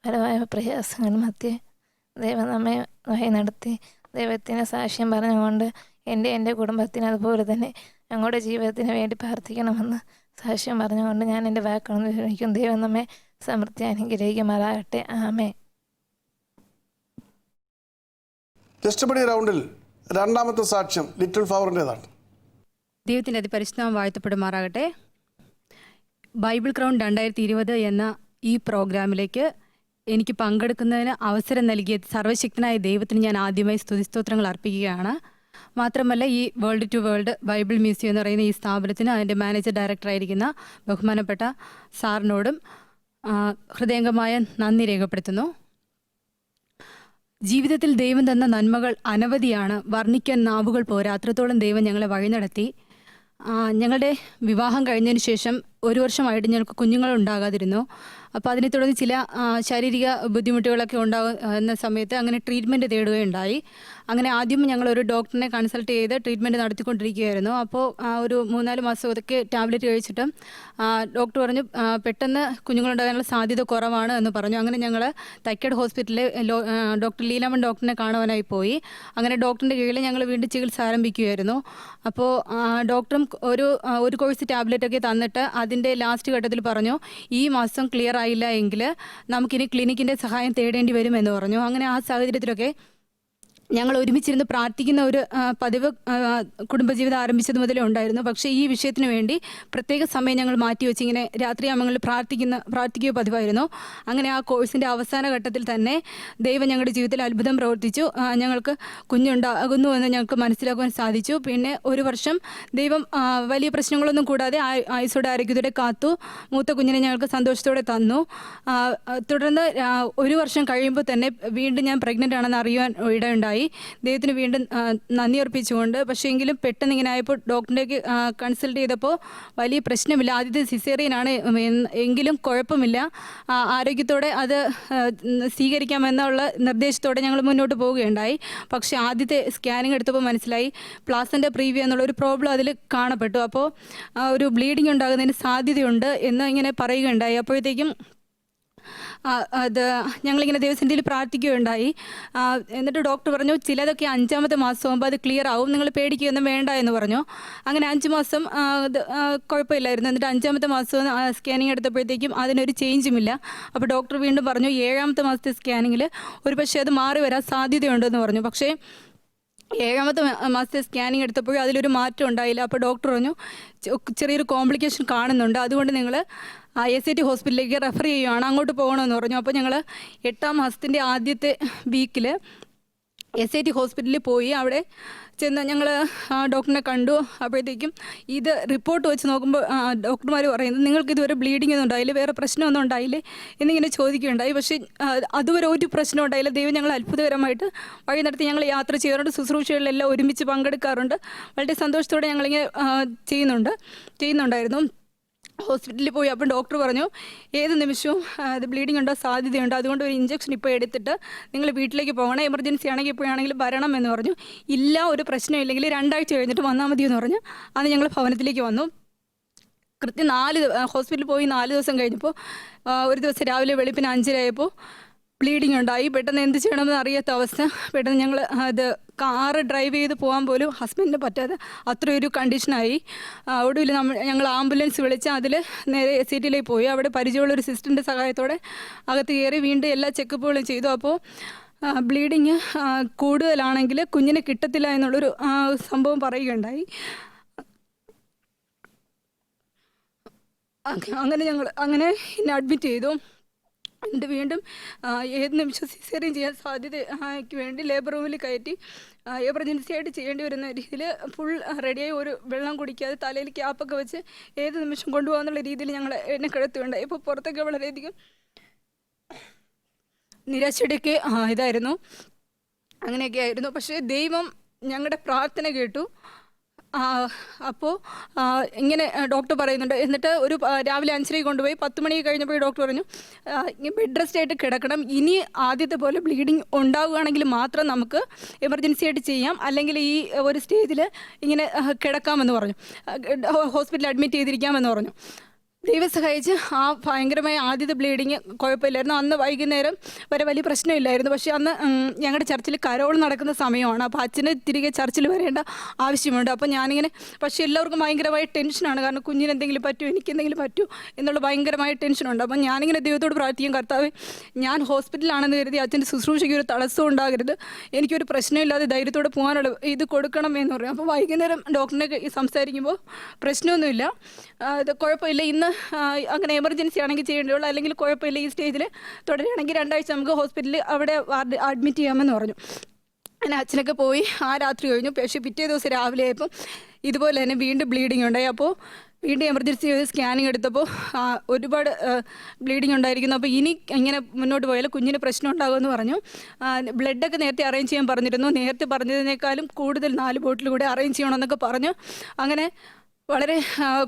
പലമായ പ്രയാസങ്ങൾ മധ്യേ ദൈവം നമ്മെ വഴി നടത്തി. ദൈവത്തിന് സാക്ഷ്യം പറഞ്ഞുകൊണ്ട് എൻ്റെ കുടുംബത്തിന് അതുപോലെ തന്നെ ഞങ്ങളുടെ ജീവിതത്തിന് വേണ്ടി പ്രാർത്ഥിക്കണമെന്ന് സാക്ഷ്യം പറഞ്ഞുകൊണ്ട് ഞാൻ എൻ്റെ വാക്കുകൾ വിവരിക്കും. ദൈവം നമ്മെ സമൃദ്ധി അനുഗ്രഹിക്കുമാറാകട്ടെ. ആമേൻ. ടെസ്റ്റ്മണി റൗണ്ടിൽ രണ്ടാമത്തെ സാക്ഷ്യം ലിറ്റിൽ ഫ്ലവറിൻ്റെതാണ്. ദൈവത്തിൻ്റെ അതിപരിശുദ്ധം വാഴ്ത്തപ്പെടുമാറാകട്ടെ. ബൈബിൾ ക്രൗൺ 2020 എന്ന ഈ പ്രോഗ്രാമിലേക്ക് എനിക്ക് പങ്കെടുക്കുന്നതിന് അവസരം നൽകിയ സർവ്വശക്തനായ ദൈവത്തിന് ഞാൻ ആദ്യമായി സ്തുതിസ്തോത്രങ്ങൾ അർപ്പിക്കുകയാണ്. മാത്രമല്ല, ഈ world to world Bible museum എന്ന് പറയുന്ന ഈ സ്ഥാപനത്തിന് അതിൻ്റെ മാനേജർ ഡയറക്ടറായിരിക്കുന്ന ബഹുമാനപ്പെട്ട സാറിനോടും ഹൃദയംഗമായ നന്ദി രേഖപ്പെടുത്തുന്നു. ജീവിതത്തിൽ ദൈവം തന്ന നന്മകൾ അനവധിയാണ്. വർണ്ണിക്കാൻ നാവുകൾ പോരാ. അത്രത്തോളം ദൈവം ഞങ്ങളെ വഴി നടത്തി. ഞങ്ങളുടെ വിവാഹം കഴിഞ്ഞതിന് ശേഷം 1 വർഷമായിട്ട് ഞങ്ങൾക്ക് കുഞ്ഞുങ്ങളുണ്ടാകാതിരുന്നു. അപ്പോൾ അതിനെ തുടർന്ന് ചില ശാരീരിക ബുദ്ധിമുട്ടുകളൊക്കെ ഉണ്ടാകുന്ന സമയത്ത് അങ്ങനെ ട്രീറ്റ്മെൻറ്റ് തേടുകയുണ്ടായി. അങ്ങനെ ആദ്യം ഞങ്ങളൊരു ഡോക്ടറിനെ കൺസൾട്ട് ചെയ്ത് ട്രീറ്റ്മെൻറ്റ് നടത്തിക്കൊണ്ടിരിക്കുകയായിരുന്നു. അപ്പോൾ ഒരു 3-4 മാസമൊക്കെ ടാബ്ലറ്റ് കഴിച്ചിട്ടും ഡോക്ടർ പറഞ്ഞു പെട്ടെന്ന് കുഞ്ഞുങ്ങളുണ്ടാകാനുള്ള സാധ്യത കുറവാണ് എന്ന് പറഞ്ഞു. അങ്ങനെ ഞങ്ങൾ തൈക്കാട് ഹോസ്പിറ്റലിലെ ഡോക്ടർ ലീലാമൺ ഡോക്ടറിനെ കാണുവാനായി പോയി. അങ്ങനെ ഡോക്ടറിൻ്റെ കീഴിൽ ഞങ്ങൾ വീണ്ടും ചികിത്സ ആരംഭിക്കുകയായിരുന്നു. അപ്പോൾ ഡോക്ടറും ഒരു കോഴ്സ് ടാബ്ലറ്റൊക്കെ തന്നിട്ട് അതിൻ്റെ ലാസ്റ്റ് ഘട്ടത്തിൽ പറഞ്ഞു ഈ മാസം ക്ലിയർ ആയില്ല എങ്കിൽ നമുക്കിനി ക്ലിനിക്കിൻ്റെ സഹായം തേടേണ്ടി വരുമെന്ന് പറഞ്ഞു. അങ്ങനെ ആ സാഹചര്യത്തിലൊക്കെ ഞങ്ങൾ ഒരുമിച്ചിരുന്ന് പ്രാർത്ഥിക്കുന്ന ഒരു പതിവ് കുടുംബജീവിതം ആരംഭിച്ചത് മുതലേ ഉണ്ടായിരുന്നു. പക്ഷേ ഈ വിഷയത്തിന് വേണ്ടി പ്രത്യേക സമയം ഞങ്ങൾ മാറ്റിവെച്ച് ഇങ്ങനെ രാത്രിയാമങ്ങളിൽ പ്രാർത്ഥിക്കുക പതിവായിരുന്നു. അങ്ങനെ ആ കോഴ്സിൻ്റെ അവസാന ഘട്ടത്തിൽ തന്നെ ദൈവം ഞങ്ങളുടെ ജീവിതത്തിൽ അത്ഭുതം പ്രവർത്തിച്ചു. ഞങ്ങൾക്ക് കുഞ്ഞുണ്ടാകുന്നു എന്ന് ഞങ്ങൾക്ക് മനസ്സിലാക്കുവാൻ സാധിച്ചു. പിന്നെ 1 വർഷം ദൈവം വലിയ പ്രശ്നങ്ങളൊന്നും കൂടാതെ ആയുസ്സോടെ ആരോഗ്യത്തോടെ കാത്തു. മൂത്ത കുഞ്ഞിനെ ഞങ്ങൾക്ക് സന്തോഷത്തോടെ തന്നു. തുടർന്ന് 1 വർഷം കഴിയുമ്പോൾ തന്നെ വീണ്ടും ഞാൻ പ്രഗ്നൻ്റ് ആണെന്ന് അറിയുവാൻ ഇടയുണ്ടായി. ദൈവത്തിന് വീണ്ടും നന്ദി അർപ്പിച്ചുകൊണ്ട്. പക്ഷേ എങ്കിലും പെട്ടെന്ന് ഇങ്ങനെ ആയപ്പോൾ ഡോക്ടറിലേക്ക് കൺസൾട്ട് ചെയ്തപ്പോൾ വലിയ പ്രശ്നമില്ല, ആദ്യത്തെ സിസേറിയനാണ് എങ്കിലും കുഴപ്പമില്ല, ആരോഗ്യത്തോടെ അത് സ്വീകരിക്കാമെന്നുള്ള നിർദ്ദേശത്തോടെ ഞങ്ങൾ മുന്നോട്ട് പോവുകയുണ്ടായി. പക്ഷേ ആദ്യത്തെ സ്കാനിങ് എടുത്തപ്പോൾ മനസ്സിലായി പ്ലാസൻ്റ പ്രീവിയ എന്നുള്ള ഒരു പ്രോബ്ലം അതിൽ കാണപ്പെട്ടു. അപ്പോൾ ഒരു ബ്ലീഡിങ് ഉണ്ടാകുന്നതിന് സാധ്യതയുണ്ട് എന്ന് ഇങ്ങനെ പറയുകയുണ്ടായി. അപ്പോഴത്തേക്കും അത് ഞങ്ങളിങ്ങനെ ദൈവസന്നിധിയിൽ പ്രാർത്ഥിക്കുകയുണ്ടായി. എന്നിട്ട് ഡോക്ടർ പറഞ്ഞു ചിലതൊക്കെ 5-ാമത്തെ മാസമാകുമ്പോൾ അത് ക്ലിയർ ആവും, നിങ്ങൾ പേടിക്കുകയൊന്നും വേണ്ട എന്ന് പറഞ്ഞു. അങ്ങനെ 5 മാസം കുഴപ്പമില്ലായിരുന്നു. എന്നിട്ട് 5-ാമത്തെ മാസം സ്കാനിങ് എടുത്തപ്പോഴത്തേക്കും അതിനൊരു ചേഞ്ചുമില്ല. അപ്പോൾ ഡോക്ടർ വീണ്ടും പറഞ്ഞു 7-ാമത്തെ മാസത്തെ സ്കാനിങ്ങിൽ ഒരു പക്ഷേ അത് മാറി വരാൻ സാധ്യതയുണ്ടെന്ന് പറഞ്ഞു. പക്ഷേ 7-ാമത്തെ മാസത്തെ സ്കാനിങ് എടുത്തപ്പോഴും അതിലൊരു മാറ്റം ഉണ്ടായില്ല. അപ്പോൾ ഡോക്ടർ പറഞ്ഞു ചെറിയൊരു കോംപ്ലിക്കേഷൻ കാണുന്നുണ്ട്, അതുകൊണ്ട് നിങ്ങൾ SAT ഹോസ്പിറ്റലിലേക്ക് റെഫർ ചെയ്യുകയാണ്, അങ്ങോട്ട് പോകണമെന്ന് പറഞ്ഞു. അപ്പോൾ ഞങ്ങൾ 8-ാം മാസത്തിൻ്റെ ആദ്യത്തെ വീക്കിൽ SAT ഹോസ്പിറ്റലിൽ പോയി. അവിടെ ചെന്ന് ഞങ്ങൾ ഡോക്ടറിനെ കണ്ടു. അപ്പോഴത്തേക്കും ഇത് റിപ്പോർട്ട് വെച്ച് നോക്കുമ്പോൾ ഡോക്ടർമാർ പറയുന്നത് നിങ്ങൾക്ക് ഇതുവരെ ബ്ലീഡിംഗ് ഒന്നും ഉണ്ടായില്ല, വേറെ പ്രശ്നമൊന്നും ഉണ്ടായില്ലേ എന്നിങ്ങനെ ചോദിക്കുകയുണ്ടായി. പക്ഷേ അതുവരെ ഒരു പ്രശ്നം ഉണ്ടായില്ല. ദൈവം ഞങ്ങൾ അത്ഭുതകരമായിട്ട് വഴി നടത്തി. ഞങ്ങൾ യാത്ര ചെയ്യാറുണ്ട്, ശുശ്രൂഷകളിലെല്ലാം ഒരുമിച്ച് പങ്കെടുക്കാറുണ്ട്. വളരെ സന്തോഷത്തോടെ ഞങ്ങളിങ്ങനെ ചെയ്യുന്നുണ്ടായിരുന്നു. ഹോസ്പിറ്റലിൽ പോയി അപ്പോൾ ഡോക്ടർ പറഞ്ഞു ഏത് നിമിഷവും അത് ബ്ലീഡിംഗ് ഉണ്ടോ സാധ്യതയുണ്ട്, അതുകൊണ്ട് ഒരു ഇഞ്ചക്ഷൻ ഇപ്പോൾ എടുത്തിട്ട് നിങ്ങൾ വീട്ടിലേക്ക് പോകണം, എമർജൻസി ആണെങ്കിൽ എപ്പോഴാണെങ്കിലും വരണം എന്ന് പറഞ്ഞു. ഇല്ല, ഒരു പ്രശ്നമില്ലെങ്കിൽ 2 ആഴ്ച കഴിഞ്ഞിട്ട് വന്നാൽ മതി എന്ന് പറഞ്ഞു. അന്ന് ഞങ്ങൾ ഭവനത്തിലേക്ക് വന്നു. കൃത്യം ഹോസ്പിറ്റലിൽ പോയി 4 ദിവസം കഴിഞ്ഞപ്പോൾ ഒരു ദിവസം രാവിലെ വെളുപ്പിന് 5:30 ആയപ്പോൾ ബ്ലീഡിംഗ് ഉണ്ടായി. പെട്ടെന്ന് എന്ത് ചെയ്യണമെന്ന് അറിയാത്ത അവസ്ഥ. പെട്ടെന്ന് ഞങ്ങൾ അത് കാറ് ഡ്രൈവ് ചെയ്ത് പോകാൻ പോലും ഹസ്ബൻഡിന് പറ്റാതെ അത്രയൊരു കണ്ടീഷനായി. ഒടുവിൽ ഞങ്ങൾ ആംബുലൻസ് വിളിച്ച് അതിൽ നേരെ SATയിലേക്ക് പോയി. അവിടെ പരിചയമുള്ളൊരു സിസ്റ്ററിൻ്റെ സഹായത്തോടെ അകത്ത് കയറി വീണ്ടും എല്ലാ ചെക്കപ്പുകളും ചെയ്തു. അപ്പോൾ ബ്ലീഡിങ് കൂടുതലാണെങ്കിൽ കുഞ്ഞിനെ കിട്ടത്തില്ല എന്നുള്ളൊരു സംഭവം പറയുകയുണ്ടായി. അങ്ങനെ ഞങ്ങൾ എന്നെ അഡ്മിറ്റ് ചെയ്തു. എന്നിട്ട് വീണ്ടും ഏത് നിമിഷം സിസേറിയൻ ചെയ്യാൻ സാധ്യതയ്ക്ക് വേണ്ടി ലേബർ റൂമിൽ കയറ്റി എമർജൻസി ആയിട്ട് ചെയ്യേണ്ടി വരുന്ന രീതിയിൽ ഫുൾ റെഡിയായി, ഒരു വെള്ളം കുടിക്കാതെ തലയിൽ ക്യാപ്പൊക്കെ വെച്ച് ഏത് നിമിഷം കൊണ്ടുപോകാന്നുള്ള രീതിയിൽ എന്നെ കിടത്തുകയുണ്ടായി. ഇപ്പോൾ പുറത്തൊക്കെ വളരെയധികം നിരാശയുടെയൊക്കെ ഇതായിരുന്നു, അങ്ങനെയൊക്കെ ആയിരുന്നു. പക്ഷേ ദൈവം ഞങ്ങളുടെ പ്രാർത്ഥന കേട്ടു. അപ്പോൾ ഇങ്ങനെ ഡോക്ടർ പറയുന്നുണ്ട്. എന്നിട്ട് ഒരു രാവിലെ 5:30 കൊണ്ടുപോയി 10 മണി കഴിഞ്ഞപ്പോൾ ഡോക്ടർ പറഞ്ഞു ബെഡ് റെസ്റ്റ് ആയിട്ട് കിടക്കണം, ഇനി ആദ്യത്തെ പോലെ ബ്ലീഡിങ് ഉണ്ടാവുകയാണെങ്കിൽ മാത്രം നമുക്ക് എമർജൻസി ആയിട്ട് ചെയ്യാം, അല്ലെങ്കിൽ ഈ ഒരു സ്റ്റേജിൽ ഇങ്ങനെ കിടക്കാമെന്ന് പറഞ്ഞു, ഹോസ്പിറ്റലിൽ അഡ്മിറ്റ് ചെയ്തിരിക്കാമെന്ന് പറഞ്ഞു. ദൈവം സഹായിച്ച് ആ ഭയങ്കരമായ ആദ്യത്തെ ബ്ലീഡിങ് കുഴപ്പമില്ലായിരുന്നു. അന്ന് വൈകുന്നേരം വരെ വലിയ പ്രശ്നമില്ലായിരുന്നു. പക്ഷേ അന്ന് ഞങ്ങളുടെ ചർച്ചിൽ കരോൾ നടക്കുന്ന സമയമാണ്. അപ്പോൾ അച്ഛന് തിരികെ ചർച്ചിൽ വരേണ്ട ആവശ്യമുണ്ട്. അപ്പോൾ ഞാനിങ്ങനെ, പക്ഷേ എല്ലാവർക്കും ഭയങ്കരമായ ടെൻഷനാണ്, കാരണം കുഞ്ഞിന് എന്തെങ്കിലും പറ്റുമോ, എനിക്കെന്തെങ്കിലും പറ്റുമോ എന്നുള്ള ഭയങ്കരമായ ടെൻഷനുണ്ട്. അപ്പം ഞാനിങ്ങനെ ദൈവത്തോട് പ്രാർത്ഥിക്കും, കർത്താവേ, ഞാൻ ഹോസ്പിറ്റലാണെന്ന് കരുതി അച്ഛൻ്റെ ശുശ്രൂഷയ്ക്ക് ഒരു തടസ്സം ഉണ്ടാകരുത്, എനിക്കൊരു പ്രശ്നമില്ലാതെ ധൈര്യത്തോടെ പോകാനുള്ള ഇത് കൊടുക്കണം എന്ന് പറയും. അപ്പോൾ വൈകുന്നേരം ഡോക്ടറിനെ സംസാരിക്കുമ്പോൾ പ്രശ്നമൊന്നുമില്ല, ഇത് കുഴപ്പമില്ല, ഇന്ന് അങ്ങനെ എമർജൻസി ആണെങ്കിൽ ചെയ്യേണ്ടതുള്ളൂ, അല്ലെങ്കിൽ കുഴപ്പമില്ല, ഈ സ്റ്റേജിൽ തുടരുകയാണെങ്കിൽ 2 ആഴ്ച നമുക്ക് ഹോസ്പിറ്റലിൽ അവിടെ അഡ്മിറ്റ് ചെയ്യാമെന്ന് പറഞ്ഞു. അങ്ങനെ അച്ഛനൊക്കെ പോയി ആ രാത്രി കഴിഞ്ഞു. പക്ഷേ പിറ്റേ ദിവസം രാവിലെ ആയപ്പം ഇതുപോലെ തന്നെ വീണ്ടും ബ്ലീഡിങ് ഉണ്ടായി. അപ്പോൾ വീണ്ടും എമർജൻസി സ്കാനിങ് എടുത്തപ്പോൾ ഒരുപാട് ബ്ലീഡിങ് ഉണ്ടായിരിക്കുന്നു. അപ്പോൾ ഇനി ഇങ്ങനെ മുന്നോട്ട് പോയാൽ കുഞ്ഞിന് പ്രശ്നം ഉണ്ടാകുമെന്ന് പറഞ്ഞു. ബ്ലഡൊക്കെ നേരത്തെ അറേഞ്ച് ചെയ്യാൻ പറഞ്ഞിരുന്നു, നേരത്തെ പറഞ്ഞതിനേക്കാളും കൂടുതൽ 4 ബോട്ടിൽ കൂടെ അറേഞ്ച് ചെയ്യണമെന്നൊക്കെ പറഞ്ഞു. അങ്ങനെ വളരെ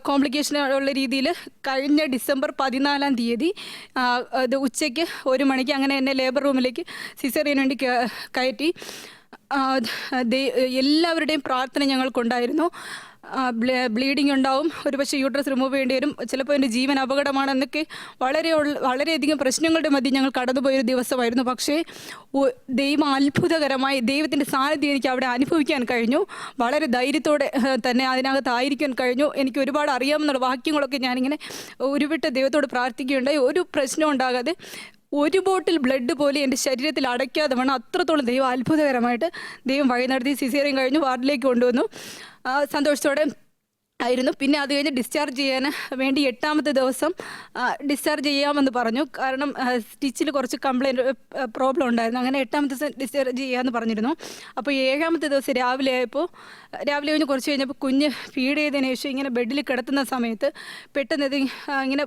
കോംപ്ലിക്കേഷൻ ഉള്ള രീതിയിൽ കഴിഞ്ഞ ഡിസംബർ 14-ാം തീയതി ഇത് ഉച്ചയ്ക്ക് 1 മണിക്ക് അങ്ങനെ എന്നെ ലേബർ റൂമിലേക്ക് സിസേറിയന് വേണ്ടി കയറ്റി. എല്ലാവരുടെയും പ്രാർത്ഥന ഞങ്ങൾക്കുണ്ടായിരുന്നു. ബ്ലീഡിങ് ഉണ്ടാവും, ഒരുപക്ഷെ യൂട്രസ് റിമൂവ് ചെയ്യേണ്ടി വരും, ചിലപ്പോൾ എൻ്റെ ജീവൻ അപകടമാണെന്നൊക്കെ വളരെയധികം പ്രശ്നങ്ങളുടെ മധ്യ ഞങ്ങൾ കടന്നുപോയൊരു ദിവസമായിരുന്നു. പക്ഷേ ദൈവം അത്ഭുതകരമായി ദൈവത്തിൻ്റെ സാന്നിധ്യം എനിക്ക് അവിടെ അനുഭവിക്കാൻ കഴിഞ്ഞു. വളരെ ധൈര്യത്തോടെ തന്നെ അതിനകത്തായിരിക്കാൻ കഴിഞ്ഞു. എനിക്ക് ഒരുപാട് അറിയാമെന്നുള്ള വാക്യങ്ങളൊക്കെ ഞാനിങ്ങനെ ഉരുവിട്ട് ദൈവത്തോട് പ്രാർത്ഥിക്കുകയുണ്ടായി. ഒരു പ്രശ്നം ഉണ്ടാകാതെ, ഒരു ബോട്ടിൽ ബ്ലഡ് പോലെ എൻ്റെ ശരീരത്തിൽ അടയ്ക്കാതെ വേണം, അത്രത്തോളം ദൈവം അത്ഭുതകരമായിട്ട് ദൈവം വഴി നടത്തി. സിസേറിയൻ കഴിഞ്ഞു വാർഡിലേക്ക് കൊണ്ടുവന്നു. സന്തോഷത്തോടെ ആയിരുന്നു. പിന്നെ അത് കഴിഞ്ഞ് ഡിസ്ചാർജ് ചെയ്യാൻ വേണ്ടി 8ാമത്തെ ദിവസം ഡിസ്ചാർജ് ചെയ്യാമെന്ന് പറഞ്ഞു. കാരണം സ്റ്റിച്ചിൽ കുറച്ച് പ്രോബ്ലം ഉണ്ടായിരുന്നു. അങ്ങനെ 8ാമത്തെ ദിവസം ഡിസ്ചാർജ് ചെയ്യാമെന്ന് പറഞ്ഞിരുന്നു. അപ്പോൾ 7ാമത്തെ ദിവസം രാവിലെ കഴിഞ്ഞ് കുറച്ച് കഴിഞ്ഞപ്പോൾ കുഞ്ഞ് ഫീഡ് ചെയ്തതിന് ശേഷം ഇങ്ങനെ ബെഡിൽ കിടത്തുന്ന സമയത്ത് പെട്ടെന്ന് ഇങ്ങനെ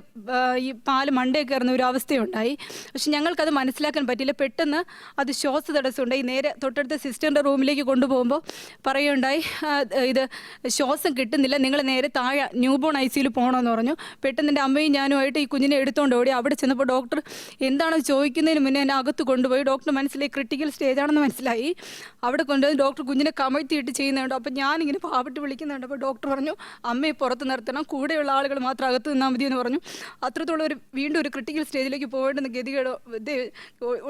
ഈ പാല് മണ്ടേ കയറുന്ന ഒരു അവസ്ഥയുണ്ടായി. പക്ഷെ ഞങ്ങൾക്കത് മനസ്സിലാക്കാൻ പറ്റിയില്ല. പെട്ടെന്ന് അത് ശ്വാസതടസ്സമുണ്ടായി. നേരെ തൊട്ടടുത്ത സിസ്റ്ററിൻ്റെ റൂമിലേക്ക് കൊണ്ടുപോകുമ്പോൾ പറയുകയുണ്ടായി, ഇത് ശ്വാസം കിട്ടുന്നില്ല, നിങ്ങൾ നേരെ താഴെ ന്യൂബോൺ ICUയിൽ പോകണമെന്ന് പറഞ്ഞു. പെട്ടെന്ന് എൻ്റെ അമ്മയും ഞാനുമായിട്ട് ഈ കുഞ്ഞിനെ എടുത്തുകൊണ്ട് ഓടി. അവിടെ ചെന്നപ്പോൾ ഡോക്ടർ എന്താണോ ചോദിക്കുന്നതിന് മുന്നേ എന്നെ അകത്ത് കൊണ്ടുപോയി. ഡോക്ടർ മനസ്സിലായി ക്രിട്ടിക്കൽ സ്റ്റേജാണെന്ന് മനസ്സിലായി. അവിടെ കൊണ്ടുപോയി ഡോക്ടർ കുഞ്ഞിനെ കമഴ്ത്തിയിട്ട് ചെയ്യുന്നുണ്ട്. അപ്പോൾ ഞാനിങ്ങനെ പാവിട്ട് വിളിക്കുന്നുണ്ട്. അപ്പോൾ ഡോക്ടർ പറഞ്ഞു, അമ്മയെ പുറത്ത് നിർത്തണം, കൂടെയുള്ള ആളുകൾ മാത്രം അകത്ത് നിന്നാൽ മതി എന്ന് പറഞ്ഞു. അത്രത്തോളം വീണ്ടും ഒരു ക്രിട്ടിക്കൽ സ്റ്റേജിലേക്ക് പോകേണ്ടുന്ന ഗതികേട്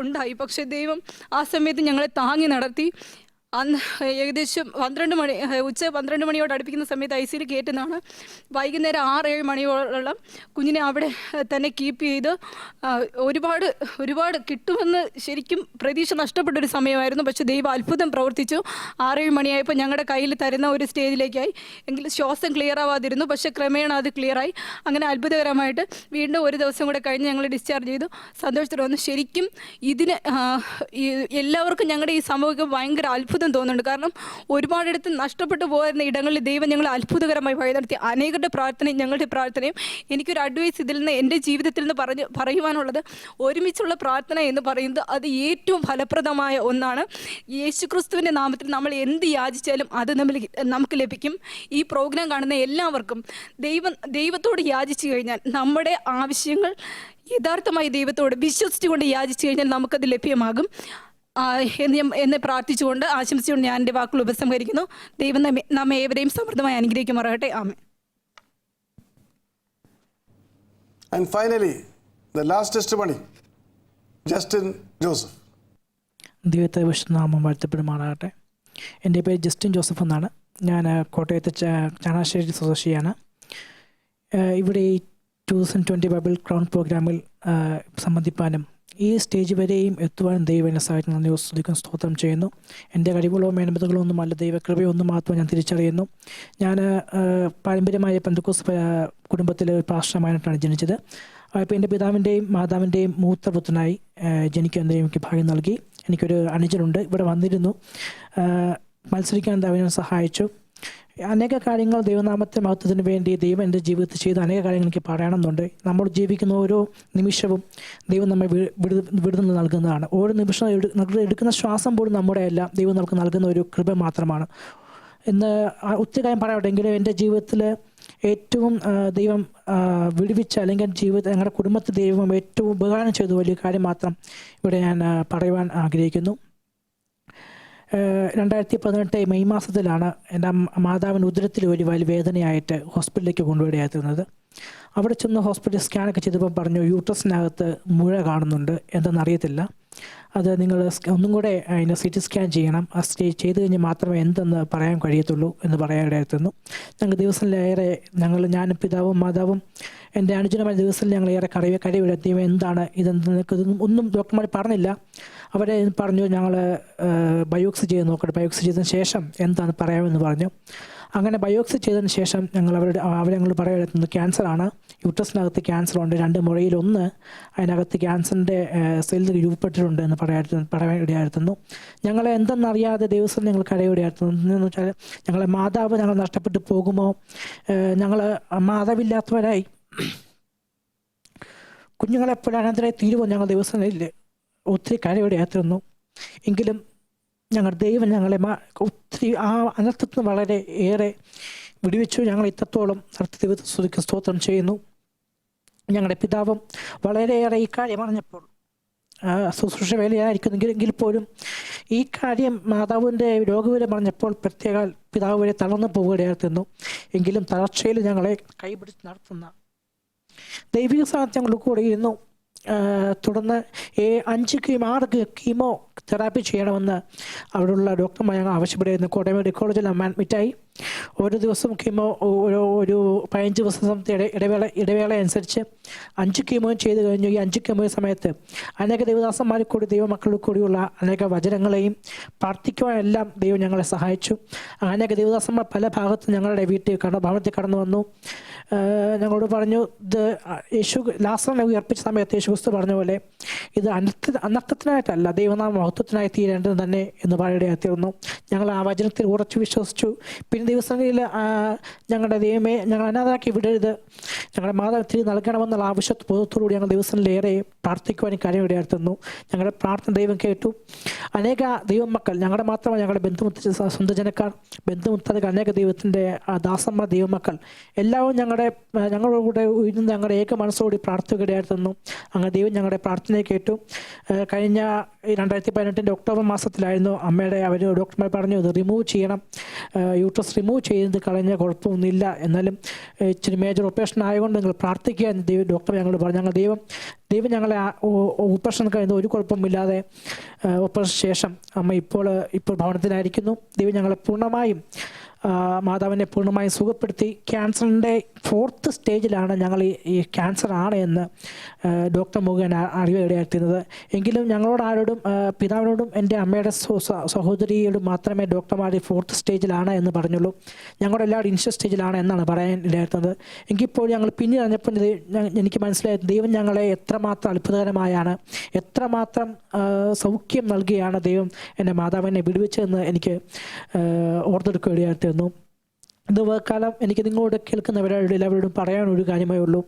ഉണ്ടായി. പക്ഷേ ദൈവം ആ സമയത്ത് ഞങ്ങളെ താങ്ങി നടത്തി. അന്ന് ഏകദേശം 12 മണി, ഉച്ച 12 മണിയോട് അടുപ്പിക്കുന്ന സമയത്ത് ICUയിൽ കയറ്റുന്നതാണ്. വൈകുന്നേരം 6-7 മണിയോളം കുഞ്ഞിനെ അവിടെ തന്നെ കീപ്പ് ചെയ്ത് ഒരുപാട് കിട്ടുമെന്ന് ശരിക്കും പ്രതീക്ഷ നഷ്ടപ്പെട്ടൊരു സമയമായിരുന്നു. പക്ഷേ ദൈവം അത്ഭുതം പ്രവർത്തിച്ചു. 6-7 മണിയായപ്പോൾ ഞങ്ങളുടെ കയ്യിൽ തരുന്ന ഒരു സ്റ്റേജിലേക്കായി. എങ്കിലും ശ്വാസം ക്ലിയർ ആവാതിരുന്നു, പക്ഷേ ക്രമേണ അത് ക്ലിയറായി. അങ്ങനെ അത്ഭുതകരമായിട്ട് വീണ്ടും ഒരു ദിവസം കൂടെ കഴിഞ്ഞ് ഞങ്ങൾ ഡിസ്ചാർജ് ചെയ്തു. സന്തോഷത്തോടെ വന്നു. ശരിക്കും ഇതിന് എല്ലാവർക്കും ഞങ്ങളുടെ ഈ സമൂഹം ഭയങ്കര അത്ഭുതം തോന്നുന്നുണ്ട്. കാരണം ഒരുപാടിടത്ത് നഷ്ടപ്പെട്ടു പോകുന്ന ഇടങ്ങളിൽ ദൈവം ഞങ്ങൾ അത്ഭുതകരമായി വഴി നടത്തി. അനേകരുടെ പ്രാർത്ഥനയും ഞങ്ങളുടെ പ്രാർത്ഥനയും. എനിക്കൊരു അഡ്വൈസ് ഇതിൽ നിന്ന് എൻ്റെ ജീവിതത്തിൽ നിന്ന് പറയുവാനുള്ളത്, ഒരുമിച്ചുള്ള പ്രാർത്ഥന എന്ന് പറയുന്നത് അത് ഏറ്റവും ഫലപ്രദമായ ഒന്നാണ്. യേശുക്രിസ്തുവിൻ്റെ നാമത്തിൽ നമ്മൾ എന്ത് യാചിച്ചാലും അത് നമുക്ക് ലഭിക്കും. ഈ പ്രോഗ്രാം കാണുന്ന എല്ലാവർക്കും ദൈവത്തോട് യാചിച്ചു കഴിഞ്ഞാൽ, നമ്മുടെ ആവശ്യങ്ങൾ യഥാർത്ഥമായി ദൈവത്തോട് വിശ്വസിച്ചുകൊണ്ട് യാചിച്ചു കഴിഞ്ഞാൽ നമുക്കത് ലഭ്യമാകും എന്ന് പ്രാർത്ഥിച്ചുകൊണ്ട് ആശംസിച്ചുകൊണ്ട് ഞാൻ എൻ്റെ വാക്കുകൾ ഉപസംഹരിക്കുന്നു. ദൈവം നമ്മെ ഏവരെയും സമൃദ്ധമായി അനുഗ്രഹിക്കുമാറാകട്ടെ. ആമേൻ. And finally, the last testimony, Justin Joseph. ദൈവത്തെ വിശുദ്ധനാമം വാഴ്ത്തപ്പെടുമാറാകട്ടെ. എൻ്റെ പേര് ജസ്റ്റിൻ ജോസഫ് എന്നാണ്. ഞാൻ കോട്ടയത്ത് ചങ്ങനാശ്ശേരി സ്വദേശിയാണ്. ഇവിടെ ഈ 2020 ബൈബിൾ ക്രൗൺ പ്രോഗ്രാമിൽ സംബന്ധിപ്പാനും ഈ സ്റ്റേജ് വരെയും എത്തുവാനും ദൈവം എന്നെ സഹായിക്കുന്ന നന്ദി സ്തുതിക്കും സ്തോത്രം ചെയ്യുന്നു. എൻ്റെ കഴിവുകളോ മേന്മതകളോ ഒന്നുമല്ല, ദൈവകൃപയൊന്നും മാത്രം ഞാൻ തിരിച്ചറിയുന്നു. ഞാൻ പാരമ്പര്യമായ പെന്തക്കോസ്ത് കുടുംബത്തിലെ ഒരു പാസ്റ്ററായിട്ടാണ് ജനിച്ചത്. ഇപ്പോൾ എൻ്റെ പിതാവിൻ്റെയും മാതാവിൻ്റെയും മൂത്ത പുത്രനായി ജനിക്കാൻ ദൈവം എനിക്ക് ഭാഗ്യം നൽകി. എനിക്കൊരു അനുജനുണ്ട്, ഇവിടെ വന്നിരുന്നു, മത്സരിക്കാൻ ദൈവം സഹായിച്ചു. അനേക കാര്യങ്ങൾ ദൈവനാമത്തെ മഹത്വത്തിന് വേണ്ടി ദൈവം എൻ്റെ ജീവിതത്തിൽ ചെയ്ത അനേക കാര്യങ്ങൾ എനിക്ക് പറയണമെന്നുണ്ട്. നമ്മൾ ജീവിക്കുന്ന ഓരോ നിമിഷവും ദൈവം നമ്മെ വിടുതൽ നൽകുന്നതാണ്. ഓരോ നിമിഷം എടുക്കുന്ന ശ്വാസം പോലും നമ്മുടെ അല്ല, ദൈവം നമുക്ക് നൽകുന്ന ഒരു കൃപ മാത്രമാണ്. എന്ന് ഒത്തിരി കാര്യം പറയട്ടെങ്കിലും എൻ്റെ ജീവിതത്തിൽ ഏറ്റവും ദൈവം വിടുവിച്ച, അല്ലെങ്കിൽ ഞങ്ങളുടെ കുടുംബത്തിൽ ദൈവം ഏറ്റവും ഉപകാരം ചെയ്ത വലിയ കാര്യം മാത്രം ഇവിടെ ഞാൻ പറയുവാൻ ആഗ്രഹിക്കുന്നു. 2018 മെയ് മാസത്തിലാണ് എൻ്റെ മാതാവിന് ഉദരത്തിൽ ഒരു വലിയ വേദനയായിട്ട് ഹോസ്പിറ്റലിലേക്ക് കൊണ്ടുപോയിടയായിരുന്നത്. അവിടെ ചെന്ന് ഹോസ്പിറ്റൽ സ്കാനൊക്കെ ചെയ്തപ്പോൾ പറഞ്ഞു യൂട്രസിനകത്ത് മുഴ കാണുന്നുണ്ട്, എന്തെന്നറിയത്തില്ല, അത് നിങ്ങൾ ഒന്നും കൂടെ അതിനെ CT സ്കാൻ ചെയ്യണം, ആ ചെയ്ത് കഴിഞ്ഞ് മാത്രമേ എന്തെന്ന് പറയാൻ കഴിയത്തുള്ളൂ എന്ന് പറയാനിടയായിരുന്നു. ഞങ്ങൾ ദിവസത്തിലേറെ ഞാനും പിതാവും മാതാവും എൻ്റെ അനുജനമായ ദിവസത്തിൽ ഞങ്ങൾ ഏറെ കഴിവിടത്തിയും എന്താണ് ഇതെന്ന് ഒന്നും ഡോക്ടർമാർ പറഞ്ഞില്ല. അവരെ പറഞ്ഞു ഞങ്ങൾ ബയോപ്സി ചെയ്ത് നോക്കട്ടെ, ബയോപ്സി ചെയ്തതിന് ശേഷം എന്താണെന്ന് പറയാമെന്ന് പറഞ്ഞു. അങ്ങനെ ബയോപ്സി ചെയ്തതിന് ശേഷം അവരെ ഞങ്ങൾ പറയുന്നത് ക്യാൻസറാണ്, യൂട്രസിനകത്ത് ക്യാൻസറുണ്ട്, 2 മുഴയിലൊന്ന് അതിനകത്ത് ക്യാൻസറിൻ്റെ സെല്ല് രൂപപ്പെട്ടിട്ടുണ്ട് എന്ന് പറയാൻ ഇടയായിരുന്നു. ഞങ്ങളെ എന്തെന്നറിയാതെ ദിവസം ഞങ്ങൾ കരയിടയായിരുന്നു. എന്ന് വെച്ചാൽ ഞങ്ങളെ മാതാവ് ഞങ്ങൾ നഷ്ടപ്പെട്ടു പോകുമോ, ഞങ്ങൾ മാതാവില്ലാത്തവരായി കുഞ്ഞുങ്ങളെപ്പോഴും അനന്തരായി തീരുമോ, ഞങ്ങൾ ദിവസങ്ങളിൽ ഒത്തിരി കരയിടയായിരുന്നു. എങ്കിലും ഞങ്ങളുടെ ദൈവം ഞങ്ങളെ ഒത്തിരി ആ അനർത്ഥത്തിൽ നിന്ന് വളരെ ഏറെ വിടുവിച്ചു. ഞങ്ങൾ ഇത്രത്തോളം ദൈവത്തെ സ്തോത്രം ചെയ്യുന്നു. ഞങ്ങളുടെ പിതാവും വളരെയേറെ ഈ കാര്യം അറിഞ്ഞപ്പോൾ ശുശ്രൂഷ വേലയായിരിക്കുന്നെങ്കിൽ പോലും ഈ കാര്യം മാതാവിൻ്റെ രോഗവിവരം പറഞ്ഞപ്പോൾ പ്രത്യേക പിതാവ് വരെ തളർന്നു പോവുകയായിരുന്നു. എങ്കിലും തളർച്ചയിൽ ഞങ്ങളെ കൈപിടിച്ച് നടത്തുന്ന ദൈവിക സ്ഥാനത്ത് ഞങ്ങൾ കൂടെ ഇരുന്നു. തുടർന്ന് 5 കീമോ തെറാപ്പി ചെയ്യണമെന്ന് അവിടെയുള്ള ഡോക്ടർമാർ ഞങ്ങൾ ആവശ്യപ്പെടുന്നു. കോട്ടയം മെഡിക്കൽ കോളേജിൽ അഡ്മിറ്റായി. ഓരോ ദിവസവും കീമോ ഒരു 15 ദിവസത്തെ ഇടവേള അനുസരിച്ച് 5 കീമോയും ചെയ്ത് കഴിഞ്ഞു. ഈ 5 കീമോ സമയത്ത് അനേക ദൈവദാസന്മാരിൽ കൂടി ദൈവമക്കളിൽ കൂടിയുള്ള അനേക വചനങ്ങളെയും പ്രാർത്ഥിക്കുവാനെല്ലാം ദൈവം ഞങ്ങളെ സഹായിച്ചു. അനേക ദൈവദാസന്മാർ പല ഭാഗത്തും ഞങ്ങളുടെ ഭവനത്തിൽ കടന്നു വന്നു. ഞങ്ങളോട് പറഞ്ഞു, ഇത് യേശു ലാസറിനെ ഉയർപ്പിച്ച സമയത്ത് യേശു ക്രിസ്തു പറഞ്ഞ പോലെ ഇത് അനർത്ഥത്തിനായിട്ടല്ല, ദൈവനാമ മഹത്വത്തിനായി തീരേണ്ടത് തന്നെ എന്ന് പറയുകയായിരുന്നു. ഞങ്ങൾ ആ വചനത്തിൽ ഉറച്ചു വിശ്വസിച്ചു. പിന്നെ ദിവസങ്ങളിൽ ഞങ്ങളുടെ ദൈവമേ ഞങ്ങൾ അനാഥാക്കി വിടരുത്, ഞങ്ങളുടെ മാതാവ് തിരികെ നൽകണമെന്നുള്ള ആവശ്യബോധത്തോടുകൂടി ഞങ്ങൾ ദിവസങ്ങളിലേറെ പ്രാർത്ഥിക്കുവാനും കാര്യമിടയായിരുന്നു. ഞങ്ങളുടെ പ്രാർത്ഥന ദൈവം കേട്ടു. അനേക ദൈവമക്കൾ, ഞങ്ങളുടെ മാത്രമല്ല ഞങ്ങളുടെ ബന്ധുമുത്ത സ്വന്തജനക്കാർ, ബന്ധുമുത്തകൾ, അനേക ദൈവത്തിൻ്റെ ദാസന്മാർ, ദൈവമക്കൾ എല്ലാവരും ഞങ്ങളുടെ കൂടെ ഉയർന്ന് ഞങ്ങളുടെ ഏക മനസ്സോടി പ്രാർത്ഥിക്കുകയായിരുന്നു. അങ്ങനെ ദൈവം ഞങ്ങളുടെ പ്രാർത്ഥനയെ കേട്ടു. കഴിഞ്ഞ 2018 ഒക്ടോബർ മാസത്തിലായിരുന്നു അവർ ഡോക്ടർമാർ പറഞ്ഞു ഇത് റിമൂവ് ചെയ്യണം, യൂട്രസ് റിമൂവ് ചെയ്ത് കളഞ്ഞ കുഴപ്പമൊന്നുമില്ല, എന്നാലും ഇച്ചിരി മേജർ ഓപ്പറേഷൻ ആയതുകൊണ്ട് നിങ്ങൾ പ്രാർത്ഥിക്കുക എന്ന് ഡോക്ടർ ഞങ്ങളോട് പറഞ്ഞു. ദൈവം ഞങ്ങളെ ഓപ്പറേഷൻ കഴിഞ്ഞ ഒരു കുഴപ്പമില്ലാതെ ഓപ്പറേഷൻ ശേഷം അമ്മ ഇപ്പോൾ ഭവനത്തിലായിരിക്കുന്നു. ദൈവം ഞങ്ങളെ പൂർണ്ണമായും മാതാവിനെ പൂർണ്ണമായും സുഖപ്പെടുത്തി. ക്യാൻസറിൻ്റെ 4th സ്റ്റേജിലാണ് ഞങ്ങൾ ഈ ക്യാൻസർ ആണ് എന്ന് ഡോക്ടർ മുഖേന അറിവിടയായിരുന്നത്. എങ്കിലും ഞങ്ങളോടാരോടും പിതാവിനോടും എൻ്റെ അമ്മയുടെ സഹോദരിയോടും മാത്രമേ ഡോക്ടർമാർ 4th സ്റ്റേജിലാണ് എന്ന് പറഞ്ഞുള്ളൂ. ഞങ്ങളുടെ എല്ലാവരും ഇനിഷ്യൽ സ്റ്റേജിലാണ് എന്നാണ് പറയാൻ ഇടയായിരുന്നത്. എങ്കിപ്പോൾ ഞങ്ങൾ പിന്നീട് അറിഞ്ഞപ്പോൾ എനിക്ക് മനസ്സിലായത് ദൈവം ഞങ്ങളെ എത്രമാത്രം അത്ഭുതകരമായാണ്, എത്രമാത്രം സൗഖ്യം നൽകിയാണ് ദൈവം എൻ്റെ മാതാവിനെ വിടുവിച്ചതെന്ന് എനിക്ക് ഓർത്തെടുക്കുകയായിരുന്നു. ഇത് കാലം എനിക്ക് നിങ്ങളോട് കേൾക്കുന്നവരോട് എല്ലാവരോടും പറയാനൊരു കാര്യമേ ഉള്ളൂ.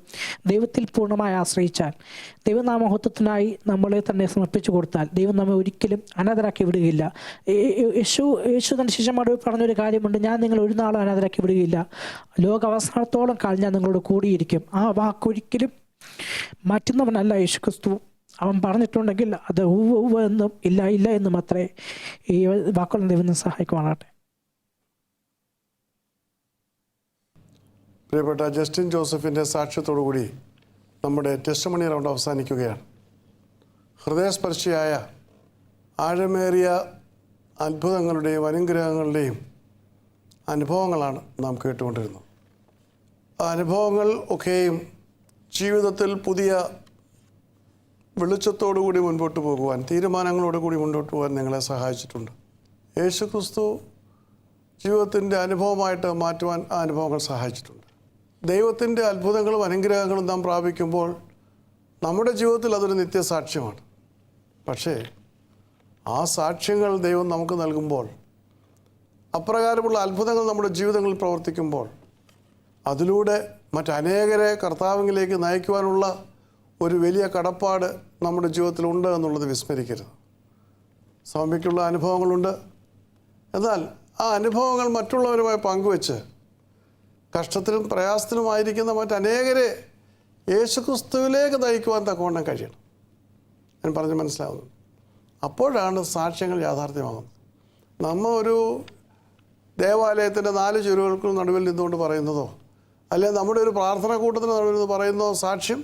ദൈവത്തിൽ പൂർണ്ണമായി ആശ്രയിച്ചാൽ, ദൈവനാമഹത്വത്തിനായി നമ്മളെ തന്നെ സമർപ്പിച്ചു കൊടുത്താൽ ദൈവം നമ്മെ ഒരിക്കലും അനാഥരാക്കി വിടുകയില്ല. യേശു തൻ്റെ ശിഷ്യന്മാരോട് പറഞ്ഞൊരു കാര്യമുണ്ട്, ഞാൻ നിങ്ങൾ ഒരു നാളും അനാഥരാക്കി വിടുകയില്ല, ലോകാവസാനത്തോളം കാലം ഞാൻ നിങ്ങളോട് കൂടിയിരിക്കും. ആ വാക്കൊരിക്കലും മാറ്റുന്നവനല്ല യേശു ക്രിസ്തു. അവൻ പറഞ്ഞിട്ടുണ്ടെങ്കിൽ അത് ഉവ്വ് എന്നും ഇല്ല എന്നും മാത്രമേ ഈ വാക്കുകൾ ദൈവം സഹായിക്കുവാനാകട്ടെ. പ്രിയപ്പെട്ട ജസ്റ്റിൻ ജോസഫിൻ്റെ സാക്ഷ്യത്തോടുകൂടി നമ്മുടെ ടെസ്റ്റിമണി റൗണ്ട് അവസാനിക്കുകയാണ്. ഹൃദയസ്പർശിയായ ആഴമേറിയ അത്ഭുതങ്ങളുടെയും അനുഗ്രഹങ്ങളുടെയും അനുഭവങ്ങളാണ് നാം കേട്ടുകൊണ്ടിരുന്നത്. ആ അനുഭവങ്ങൾ ഒക്കെയും ജീവിതത്തിൽ പുതിയ വെളിച്ചത്തോടുകൂടി മുൻപോട്ട് പോകുവാൻ, തീരുമാനങ്ങളോടുകൂടി മുൻപോട്ട് പോകാൻ നിങ്ങളെ സഹായിച്ചിട്ടുണ്ട്. യേശു ക്രിസ്തു ജീവിതത്തിൻ്റെ അനുഭവമായിട്ട് മാറ്റുവാൻ ആ അനുഭവങ്ങൾ സഹായിച്ചിട്ടുണ്ട്. ദൈവത്തിൻ്റെ അത്ഭുതങ്ങളും അനുഗ്രഹങ്ങളും നാം പ്രാപിക്കുമ്പോൾ നമ്മുടെ ജീവിതത്തിൽ അതൊരു നിത്യസാക്ഷ്യമാണ്. പക്ഷേ ആ സാക്ഷ്യങ്ങൾ ദൈവം നമുക്ക് നൽകുമ്പോൾ, അപ്രകാരമുള്ള അത്ഭുതങ്ങൾ നമ്മുടെ ജീവിതങ്ങളിൽ പ്രവർത്തിക്കുമ്പോൾ, അതിലൂടെ മറ്റനേകരെ കർത്താവിലേക്ക് നയിക്കുവാനുള്ള ഒരു വലിയ കടപ്പാട് നമ്മുടെ ജീവിതത്തിലുണ്ട് എന്നുള്ളത് വിസ്മരിക്കരുത്. സൗമ്യയ്ക്കുള്ള അനുഭവങ്ങളുണ്ട്. എന്നാൽ ആ അനുഭവങ്ങൾ മറ്റുള്ളവരുമായി പങ്കുവെച്ച് കഷ്ടത്തിലും പ്രയാസത്തിലുമായിരിക്കുന്ന മറ്റനേകരെ യേശുക്രിസ്തുവിലേക്ക് നയിക്കുവാൻ തക്കവണ്ണം കഴിയണം. ഞാൻ പറഞ്ഞ് മനസ്സിലാവുന്നു. അപ്പോഴാണ് സാക്ഷ്യങ്ങൾ യാഥാർത്ഥ്യമാകുന്നത്. നമ്മൾ ഒരു ദേവാലയത്തിൻ്റെ 4 ചുവരുകൾക്കും നടുവിൽ നിന്നുകൊണ്ട് പറയുന്നതോ, അല്ലെങ്കിൽ നമ്മുടെ ഒരു പ്രാർത്ഥനാ കൂട്ടത്തിന് നടുവിൽ നിന്ന് പറയുന്നതോ സാക്ഷ്യം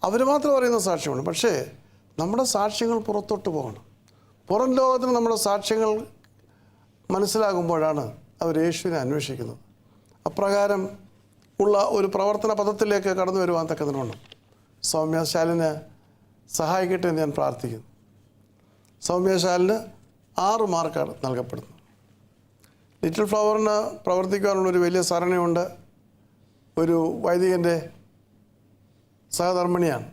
അവർ മാത്രം പറയുന്ന സാക്ഷ്യമാണ്. പക്ഷേ നമ്മുടെ സാക്ഷ്യങ്ങൾ പുറത്തോട്ട് പോകണം. പുറം ലോകത്തിന് നമ്മുടെ സാക്ഷ്യങ്ങൾ മനസ്സിലാകുമ്പോഴാണ് അവർ യേശുവിനെ അന്വേഷിക്കുന്നത്. അപ്രകാരം ഉള്ള ഒരു പ്രവർത്തന പദത്തിലേക്ക് കടന്നു വരുവാൻ തക്കതിനുണ്ട് സൗമ്യശാലിന് സഹായിക്കട്ടെ എന്ന് ഞാൻ പ്രാർത്ഥിക്കുന്നു. സൗമ്യശാലിന് 6 മാർക്കാണ് നൽകപ്പെടുന്നത്. ലിറ്റിൽ ഫ്ലവറിന് പ്രവർത്തിക്കാനുള്ളൊരു വലിയ സരണിയുണ്ട്. ഒരു വൈദികൻ്റെ സഹധർമ്മിണിയാണ്.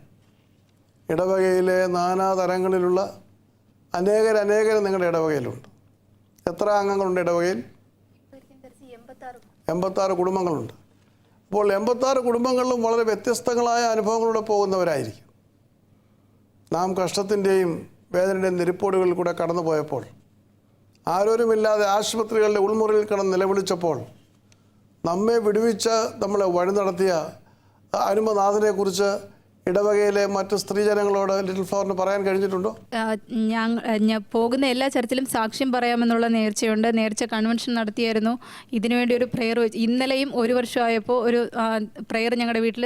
ഇടവകയിലെ നാനാതരങ്ങളിലുള്ള അനേകർ നിങ്ങളുടെ ഇടവകയിലുണ്ട്. എത്ര അംഗങ്ങളുണ്ട് ഇടവകയിൽ? 86 കുടുംബങ്ങളുണ്ട്. അപ്പോൾ 86 കുടുംബങ്ങളിലും വളരെ വ്യത്യസ്തങ്ങളായ അനുഭവങ്ങളിലൂടെ പോകുന്നവരായിരിക്കും. നാം കഷ്ടത്തിൻ്റെയും വേദനയുടെയും നെരിപ്പോടുകളിൽ കൂടെ കടന്നു പോയപ്പോൾ, ആരോരുമില്ലാതെ ആശുപത്രികളുടെ ഉൾമുറിയിൽ കിടന്ന് നിലവിളിച്ചപ്പോൾ, നമ്മെ വിടുവിച്ച് നമ്മളെ വഴി നടത്തിയ അനുമനാഥനെക്കുറിച്ച് ഇടവകയിലെ മറ്റ് സ്ത്രീജനങ്ങളോട് ലിറ്റിൽ ഫ്ലവറിന് പറയാൻ കഴിഞ്ഞിട്ടുണ്ടോ? ഞാൻ പോകുന്ന എല്ലാ ചർച്ചിലും സാക്ഷ്യം പറയാമെന്നുള്ള നേർച്ചയുണ്ട്. നേർച്ച കൺവെൻഷൻ നടത്തിയായിരുന്നു. ഇതിനുവേണ്ടി ഒരു പ്രെയർ വെച്ച് ഇന്നലെയും 1 വർഷമായപ്പോൾ ഒരു പ്രെയർ ഞങ്ങളുടെ വീട്ടിൽ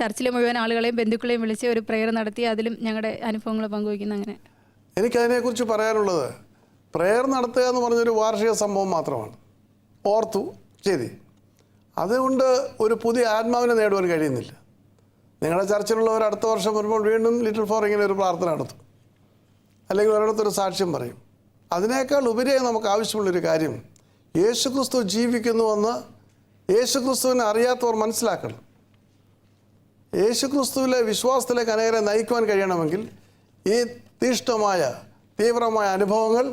ചർച്ചിലെ മുഴുവൻ ആളുകളെയും ബന്ധുക്കളെയും വിളിച്ച് ഒരു പ്രെയർ നടത്തി അതിലും ഞങ്ങളുടെ അനുഭവങ്ങൾ പങ്കുവയ്ക്കുന്നു. അങ്ങനെ എനിക്കതിനെക്കുറിച്ച് പറയാനുള്ളത്, പ്രെയർ നടത്തുക എന്ന് പറഞ്ഞൊരു വാർഷിക സംഭവം മാത്രമാണ്. ഓർത്തു ചെയ്തി. അതുകൊണ്ട് ഒരു പുതിയ ആത്മാവിനെ നേടുവാൻ കഴിയുന്നില്ല. നിങ്ങളുടെ ചർച്ചിലുള്ളവർ അടുത്ത വർഷം വരുമ്പോൾ വീണ്ടും ലിറ്റിൽ ഫ്ലവർ ഇങ്ങനെ ഒരു പ്രാർത്ഥന നടത്തും, അല്ലെങ്കിൽ ഒരിടത്തൊരു സാക്ഷ്യം പറയും. അതിനേക്കാൾ ഉപരിയായി നമുക്ക് ആവശ്യമുള്ളൊരു കാര്യം, യേശുക്രിസ്തു ജീവിക്കുന്നുവെന്ന് യേശുക്രിസ്തുവിനെ അറിയാത്തവർ മനസ്സിലാക്കണം. യേശുക്രിസ്തുവിലെ വിശ്വാസത്തിലേക്ക് അനേകരെ നയിക്കുവാൻ കഴിയണമെങ്കിൽ ഈ തീവ്രമായ അനുഭവങ്ങൾ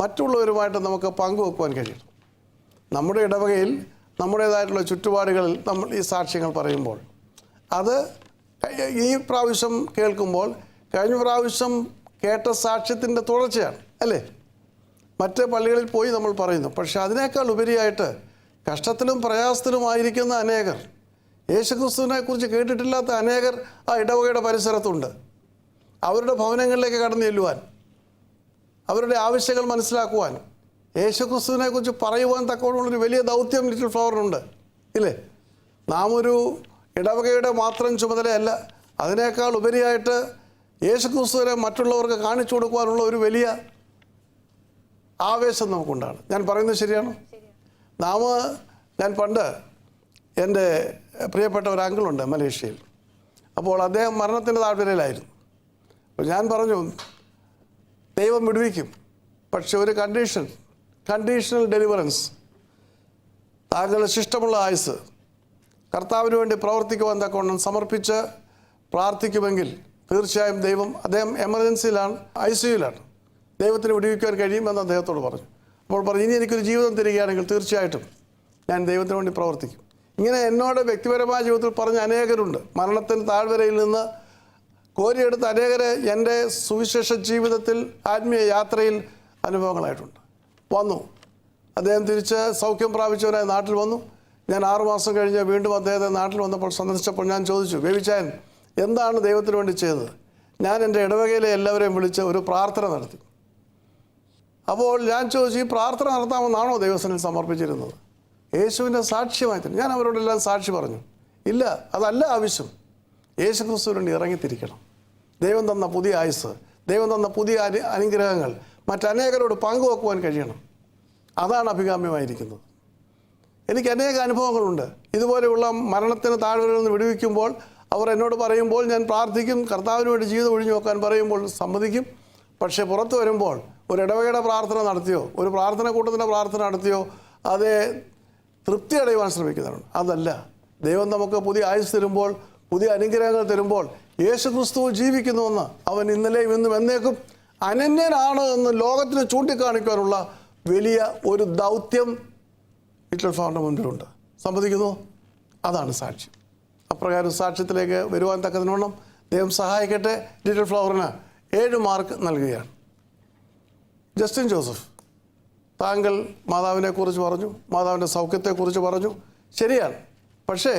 മറ്റുള്ളവരുമായിട്ട് നമുക്ക് പങ്കുവെക്കുവാൻ കഴിയണം. നമ്മുടെ ഇടവകയിൽ നമ്മുടേതായിട്ടുള്ള ചുറ്റുപാടുകളിൽ നമ്മൾ ഈ സാക്ഷ്യങ്ങൾ പറയുമ്പോൾ, അത് ഈ പ്രാവശ്യം കേൾക്കുമ്പോൾ കഴിഞ്ഞ പ്രാവശ്യം കേട്ട സാക്ഷ്യത്തിൻ്റെ തുടർച്ചയാണ്, അല്ലേ? മറ്റ് പള്ളികളിൽ പോയി നമ്മൾ പറയുന്നു. പക്ഷേ അതിനേക്കാൾ ഉപരിയായിട്ട് കഷ്ടത്തിലും പ്രയാസത്തിലുമായിരിക്കുന്ന അനേകർ, യേശുക്രിസ്തുവിനെക്കുറിച്ച് കേട്ടിട്ടില്ലാത്ത അനേകർ ആ ഇടവകയുടെ പരിസരത്തുണ്ട്. അവരുടെ ഭവനങ്ങളിലേക്ക് കടന്നു ചെല്ലുവാൻ, അവരുടെ ആവശ്യങ്ങൾ മനസ്സിലാക്കുവാൻ, യേശുക്രിസ്തുവിനെക്കുറിച്ച് പറയുവാൻ തക്കവണ്ണമുള്ളൊരു വലിയ ദൗത്യം ലിറ്റിൽ ഫ്ലവറിനുണ്ട്, ഇല്ലേ? നാം ഒരു ഇടവകയുടെ മാത്രം ചുമതലയല്ല, അതിനേക്കാൾ ഉപരിയായിട്ട് യേശുക്രിസ്തുവിനെ മറ്റുള്ളവർക്ക് കാണിച്ചു കൊടുക്കുവാനുള്ള ഒരു വലിയ ആവേശം നമുക്കുണ്ടാണ്. ഞാൻ പറയുന്നത് ശരിയാണോ? ഞാൻ പണ്ട് എൻ്റെ പ്രിയപ്പെട്ട ഒരു അങ്കിളുണ്ട് മലേഷ്യയിൽ. അപ്പോൾ അദ്ദേഹം മരണത്തിൻ്റെ താഴ്വരയിലായിരുന്നു. അപ്പോൾ ഞാൻ പറഞ്ഞു, ദൈവം വിടുവിക്കും, പക്ഷെ ഒരു കണ്ടീഷണൽ ഡെലിവറൻസ്, താങ്കളുടെ ശിഷ്ടമുള്ള ആയുസ് കർത്താവിന് വേണ്ടി പ്രവർത്തിക്കുവാൻ തക്കവണ്ണം സമർപ്പിച്ച് പ്രാർത്ഥിക്കുമെങ്കിൽ തീർച്ചയായും അദ്ദേഹം എമർജൻസിയിലാണ്, ICUയിലാണ്, ദൈവത്തിന് വിടുവിക്കുവാൻ കഴിയുമെന്ന് അദ്ദേഹത്തോട് പറഞ്ഞു. അപ്പോൾ പറഞ്ഞു, ഇനി എനിക്കൊരു ജീവിതം തരികയാണെങ്കിൽ തീർച്ചയായിട്ടും ഞാൻ ദൈവത്തിന് വേണ്ടി പ്രവർത്തിക്കും. ഇങ്ങനെ എന്നോട് വ്യക്തിപരമായ ജീവിതത്തിൽ പറഞ്ഞ അനേകരുണ്ട്. മരണത്തിന് താഴ്വരയിൽ നിന്ന് കോരിയെടുത്ത അനേകരെ എൻ്റെ സുവിശേഷ ജീവിതത്തിൽ, ആത്മീയ യാത്രയിൽ അനുഭവങ്ങളായിട്ടുണ്ട്. വന്നു, അദ്ദേഹം തിരിച്ച് സൗഖ്യം പ്രാപിച്ചവരായി നാട്ടിൽ വന്നു. ഞാൻ 6 മാസം കഴിഞ്ഞ് വീണ്ടും അദ്ദേഹത്തെ നാട്ടിൽ വന്നപ്പോൾ സന്ദർശിച്ചപ്പോൾ ഞാൻ ചോദിച്ചു, ബേബിച്ചായൻ എന്താണ് ദൈവത്തിന് വേണ്ടി ചെയ്തത്? ഞാൻ എൻ്റെ ഇടവകയിലെ എല്ലാവരെയും വിളിച്ച് ഒരു പ്രാർത്ഥന നടത്തി. അപ്പോൾ ഞാൻ ചോദിച്ചു, ഈ പ്രാർത്ഥന നടത്താമെന്നാണോ ദൈവസനിൽ സമർപ്പിച്ചിരുന്നത്? യേശുവിൻ്റെ സാക്ഷ്യമായി തന്നെ ഞാൻ അവരോടെല്ലാം സാക്ഷി പറഞ്ഞു. ഇല്ല, അതല്ല ആവശ്യം. യേശുക്രിസ്തുവിന് വേണ്ടി ഇറങ്ങിത്തിരിക്കണം. ദൈവം തന്ന പുതിയ ആയുസ്, ദൈവം തന്ന പുതിയ അനുഗ്രഹങ്ങൾ മറ്റനേകരോട് പങ്കുവെക്കുവാൻ കഴിയണം. അതാണ് അഭികാമ്യമായിരിക്കുന്നത്. എനിക്ക് അനേക അനുഭവങ്ങളുണ്ട്. ഇതുപോലെയുള്ള മരണത്തിന് താഴ്വരയിൽ നിന്ന് വിടുവിക്കുമ്പോൾ അവർ എന്നോട് പറയുമ്പോൾ ഞാൻ പ്രാർത്ഥിക്കും, കർത്താവിന് വേണ്ടി ജീവിതം ഒഴിഞ്ഞു നോക്കാൻ പറയുമ്പോൾ സമ്മതിക്കും. പക്ഷേ പുറത്ത് വരുമ്പോൾ ഒരു ഇടവകയുടെ പ്രാർത്ഥന നടത്തിയോ, ഒരു പ്രാർത്ഥന കൂട്ടത്തിൻ്റെ പ്രാർത്ഥന നടത്തിയോ അതേ തൃപ്തി അടയുവാൻ ശ്രമിക്കുന്നവരുണ്ട്. അതല്ല, ദൈവം നമുക്ക് പുതിയ ആയുസ് തരുമ്പോൾ, പുതിയ അനുഗ്രഹങ്ങൾ തരുമ്പോൾ യേശു ക്രിസ്തു ജീവിക്കുന്നുവെന്ന്, അവൻ ഇന്നലെയും ഇന്നും എന്നേക്കും അനന്യനാണ് എന്ന് ലോകത്തിന് ചൂണ്ടിക്കാണിക്കാനുള്ള വലിയ ഒരു ദൗത്യം ലിറ്റിൽ ഫ്ലവറിൻ്റെ മുൻപിലുണ്ട്. സമ്മതിക്കുന്നു? അതാണ് സാക്ഷ്യം. അപ്രകാരം സാക്ഷ്യത്തിലേക്ക് വരുവാൻ തക്കതിനോണം ദൈവം സഹായിക്കട്ടെ. ലിറ്റിൽ ഫ്ലവറിന് 7 മാർക്ക് നൽകുകയാണ്. ജസ്റ്റിൻ ജോസഫ്, താങ്കൾ മാതാവിനെക്കുറിച്ച് പറഞ്ഞു, മാതാവിൻ്റെ സൗഖ്യത്തെക്കുറിച്ച് പറഞ്ഞു. ശരിയാണ്. പക്ഷേ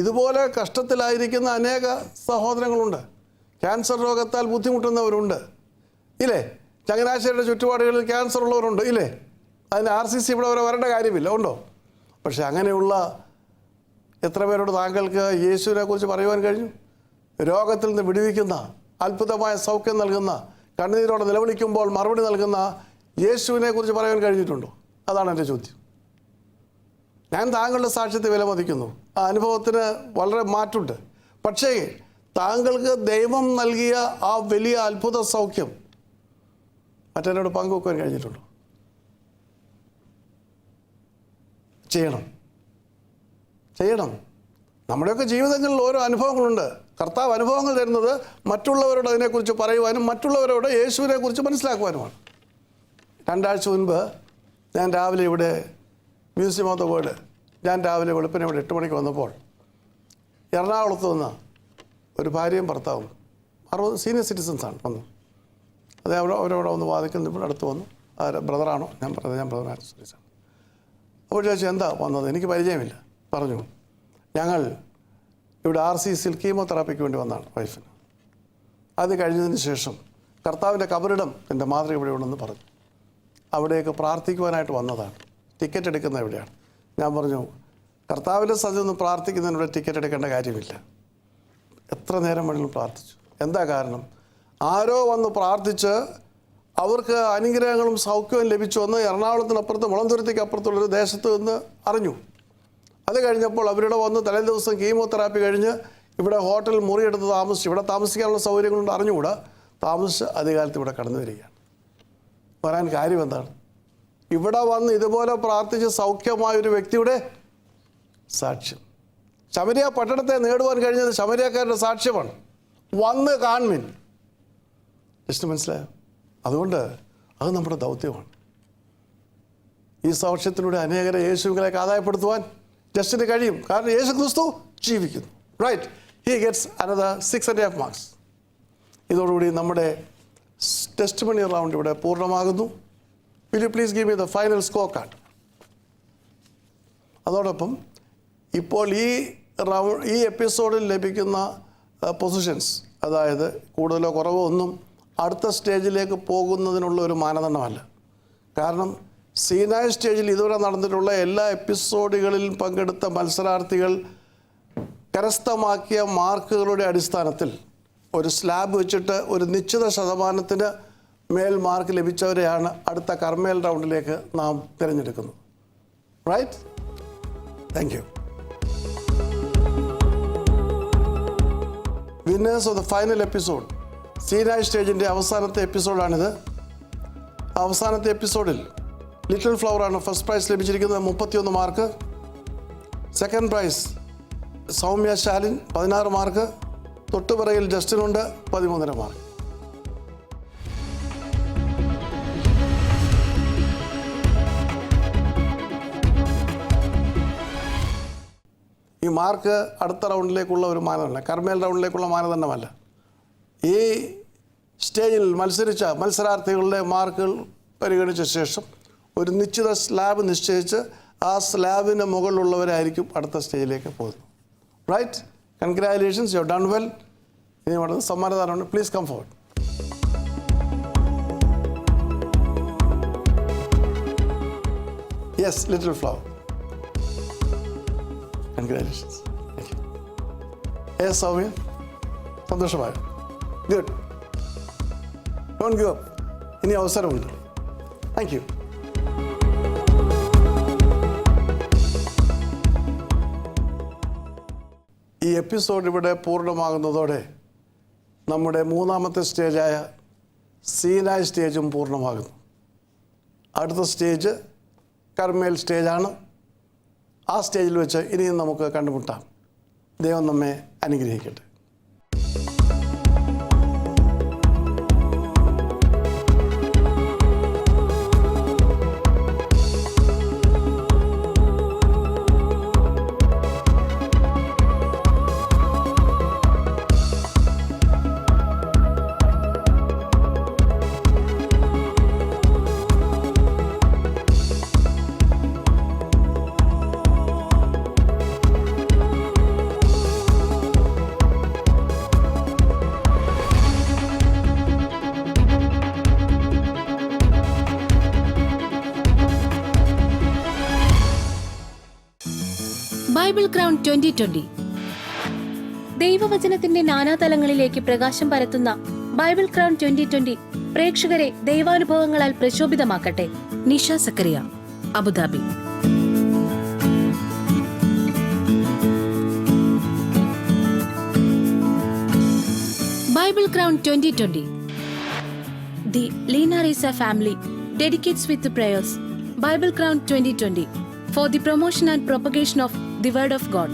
ഇതുപോലെ കഷ്ടത്തിലായിരിക്കുന്ന അനേക സഹോദരങ്ങളുണ്ട്. ക്യാൻസർ രോഗത്താൽ ബുദ്ധിമുട്ടുന്നവരുണ്ട്, ഇല്ലേ? ചങ്ങനാശ്ശേരിയുടെ ചുറ്റുപാടുകളിൽ ക്യാൻസർ ഉള്ളവരുണ്ട്, ഇല്ലേ? അതിന് RCC ഇവിടെ വരെ വരേണ്ട കാര്യമില്ല, ഉണ്ടോ? പക്ഷേ അങ്ങനെയുള്ള എത്ര പേരോട് താങ്കൾക്ക് യേശുവിനെ കുറിച്ച് പറയുവാൻ കഴിഞ്ഞു? രോഗത്തിൽ നിന്ന് വിടുവിക്കുന്ന, അത്ഭുതമായ സൗഖ്യം നൽകുന്ന, കണ്ണുനീരോടെ നിലവിളിക്കുമ്പോൾ മറുപടി നൽകുന്ന യേശുവിനെ കുറിച്ച് പറയാൻ കഴിഞ്ഞിട്ടുണ്ടോ? അതാണ് എൻ്റെ ചോദ്യം. ഞാൻ താങ്കളുടെ സാക്ഷ്യത്തെ വിലമതിക്കുന്നു. ആ അനുഭവത്തിന് വളരെ മാറ്റമുണ്ട്. പക്ഷേ താങ്കൾക്ക് ദൈവം നൽകിയ ആ വലിയ അത്ഭുത സൗഖ്യം മറ്റൊരാളോട് പങ്കുവെക്കാൻ കഴിഞ്ഞിട്ടുണ്ടോ? ചെയ്യണം. നമ്മുടെയൊക്കെ ജീവിതങ്ങളിൽ ഓരോ അനുഭവങ്ങളുണ്ട്. കർത്താവ് അനുഭവങ്ങൾ തരുന്നത് മറ്റുള്ളവരോട് അതിനെക്കുറിച്ച് പറയുവാനും മറ്റുള്ളവരോട് യേശുവിനെ കുറിച്ച് മനസ്സിലാക്കുവാനുമാണ്. 2 ആഴ്ച മുൻപ് ഞാൻ രാവിലെ ഇവിടെ മ്യൂസിയം ഓഫ് ദ വേൾഡ്, ഞാൻ രാവിലെ വെളുപ്പിനെ ഇവിടെ 8 മണിക്ക് വന്നപ്പോൾ എറണാകുളത്ത് നിന്ന് ഒരു ഭാര്യയും ഭർത്താവും 60 സീനിയർ സിറ്റിസൺസാണ് വന്നു. അത് അവരവിടെ വന്ന് വാദിക്കുന്നപ്പോൾ അടുത്ത് വന്നു. ബ്രദറാണോ? ഞാൻ പറഞ്ഞത് ഞാൻ ബ്രദറാണ്, സുരേഷാണ്. അപ്പോൾ ചോദിച്ചു എന്താ വന്നത്? എനിക്ക് പരിചയമില്ല. പറഞ്ഞു ഞങ്ങൾ ഇവിടെ RCCയിൽ കീമോതെറാപ്പിക്ക് വേണ്ടി വന്നതാണ് വൈഫിന്. അത് കഴിഞ്ഞതിന് ശേഷം കർത്താവിൻ്റെ കബറിടം എൻ്റെ മാതൃക ഇവിടെ ഉണ്ടെന്ന് പറഞ്ഞു. അവിടേക്ക് പ്രാർത്ഥിക്കുവാനായിട്ട് വന്നതാണ്. ടിക്കറ്റ് എടുക്കുന്നത് എവിടെയാണ്? ഞാൻ പറഞ്ഞു കർത്താവിൻ്റെ സന്നിധിയിൽ നിന്ന് പ്രാർത്ഥിക്കുന്നതിനുള്ള ടിക്കറ്റ് എടുക്കേണ്ട കാര്യമില്ല. എത്ര നേരം വേണമെങ്കിലും പ്രാർത്ഥിച്ചു. എന്താ കാരണം? ആരോ വന്ന് പ്രാർത്ഥിച്ച് അവർക്ക് അനുഗ്രഹങ്ങളും സൗഖ്യവും ലഭിച്ചുവെന്ന് എറണാകുളത്തിനപ്പുറത്ത് മുളന്തുരുത്തിക്ക് അപ്പുറത്തുള്ളൊരു ദേശത്ത് നിന്ന് അറിഞ്ഞു. അത് കഴിഞ്ഞപ്പോൾ അവരുടെ വന്ന് തലേ ദിവസം കീമോതെറാപ്പി കഴിഞ്ഞ് ഇവിടെ ഹോട്ടലിൽ മുറിയെടുത്ത് താമസിച്ചു. ഇവിടെ താമസിക്കാനുള്ള സൗകര്യങ്ങളുണ്ട് അറിഞ്ഞുകൂടാ. താമസിച്ച് അധികാലത്ത് ഇവിടെ കടന്നു വരികയാണ്. പറയാൻ കാര്യം എന്താണ്? ഇവിടെ വന്ന് ഇതുപോലെ പ്രാർത്ഥിച്ച് സൗഖ്യമായൊരു വ്യക്തിയുടെ സാക്ഷ്യം. ശമരിയ പട്ടണത്തെ നേടുവാൻ കഴിഞ്ഞത് ശമരിയക്കാരുടെ സാക്ഷ്യമാണ്. വന്ന് കാൺമിൻ. ജസ്റ്റ് മനസ്സിലായോ? അതുകൊണ്ട് അത് നമ്മുടെ ദൗത്യമാണ്. ഈ സാക്ഷ്യത്തിലൂടെ അനേകരെ യേശുവിലേക്ക് ആദായപ്പെടുത്തുവാൻ ജസ്റ്റിന് കഴിയും. കാരണം യേശു ക്രിസ്തു ജീവിക്കുന്നു. Right, he gets another 6.5 marks. ഇതോടുകൂടി നമ്മുടെ ടെസ്റ്റിമണി റൗണ്ട് ഇവിടെ പൂർണ്ണമാകുന്നു. Will you please give me the final score card? അതോടൊപ്പം ഇപ്പോൾ ഈ എപ്പിസോഡിൽ ലഭിക്കുന്ന പൊസിഷൻസ്, അതായത് കൂടുതലോ കുറവോ ഒന്നും അടുത്ത സ്റ്റേജിലേക്ക് പോകുന്നതിനുള്ള ഒരു മാനദണ്ഡമല്ല. കാരണം സീനായ് സ്റ്റേജിൽ ഇതുവരെ നടന്നിട്ടുള്ള എല്ലാ എപ്പിസോഡുകളിലും പങ്കെടുത്ത മത്സരാർത്ഥികൾ കരസ്ഥമാക്കിയ മാർക്കുകളുടെ അടിസ്ഥാനത്തിൽ ഒരു സ്ലാബ് വെച്ചിട്ട് ഒരു നിശ്ചിത ശതമാനത്തിന് മേൽ മാർക്ക് ലഭിച്ചവരെയാണ് അടുത്ത കർമ്മേൽ റൗണ്ടിലേക്ക് നാം തിരഞ്ഞെടുക്കുന്നത്. Right? Thank you. Winners of the final episode, Sinai സ്റ്റേജിൻ്റെ അവസാനത്തെ എപ്പിസോഡാണിത്. അവസാനത്തെ എപ്പിസോഡിൽ ലിറ്റിൽ ഫ്ലവറാണ് ഫസ്റ്റ് പ്രൈസ് ലഭിച്ചിരിക്കുന്നത്, 31 mark. Second prize Soumya Shalin 16 mark. തൊട്ടുപിറകിൽ ജസ്റ്റിനുണ്ട് 13 മാർക്ക്. ഈ മാർക്ക് അടുത്ത റൗണ്ടിലേക്കുള്ള ഒരു മാനദണ്ഡമല്ല, കർമ്മേൽ റൗണ്ടിലേക്കുള്ള മാനദണ്ഡമല്ല. ഈ സ്റ്റേജിൽ മത്സരിച്ച മത്സരാർത്ഥികളുടെ മാർക്കുകൾ പരിഗണിച്ച ശേഷം ഒരു നിശ്ചിത സ്ലാബ് നിശ്ചയിച്ച് ആ സ്ലാബിന് മുകളിലുള്ളവരായിരിക്കും അടുത്ത സ്റ്റേജിലേക്ക് പോകുന്നത്. Right? Congratulations, you have done well. ഇനി വേണ്ടത് സമ്മാനദാനമാണ്. Please come forward. Yes, little flower. Congratulations. Thank you. Yes Soumya, സന്തോഷമായോ? ഗുഡ്. Don't give up. ഇനി അവസരമുണ്ട്. Thank you. ഈ എപ്പിസോഡ് ഇവിടെ പൂർണ്ണമാകുന്നതോടെ നമ്മുടെ മൂന്നാമത്തെ സ്റ്റേജായ സീനായ് സ്റ്റേജും പൂർണ്ണമാകുന്നു. അടുത്ത സ്റ്റേജ് കർമ്മേൽ സ്റ്റേജാണ്. ആ സ്റ്റേജിൽ വെച്ച് ഇനിയും നമുക്ക് കണ്ടുമുട്ടാം. ദൈവം നമ്മെ അനുഗ്രഹിക്കട്ടെ. Bible crown 2020. ദൈവവചനത്തിന്റെ നാനാതലങ്ങളിലേക്ക് പ്രകാശം പരത്തുന്ന ബൈബിൾ ക്രൗൺ 2020 പ്രേക്ഷകരെ ദൈവാനുഭവങ്ങളാൽ പ്രശോഭിതമാക്കട്ടെ. Nisha Zacharia, Abu Dhabi. Bible Crown 2020. The Lena Risa family dedicates with the prayers Bible Crown 2020 for the promotion and propagation of the Word of God.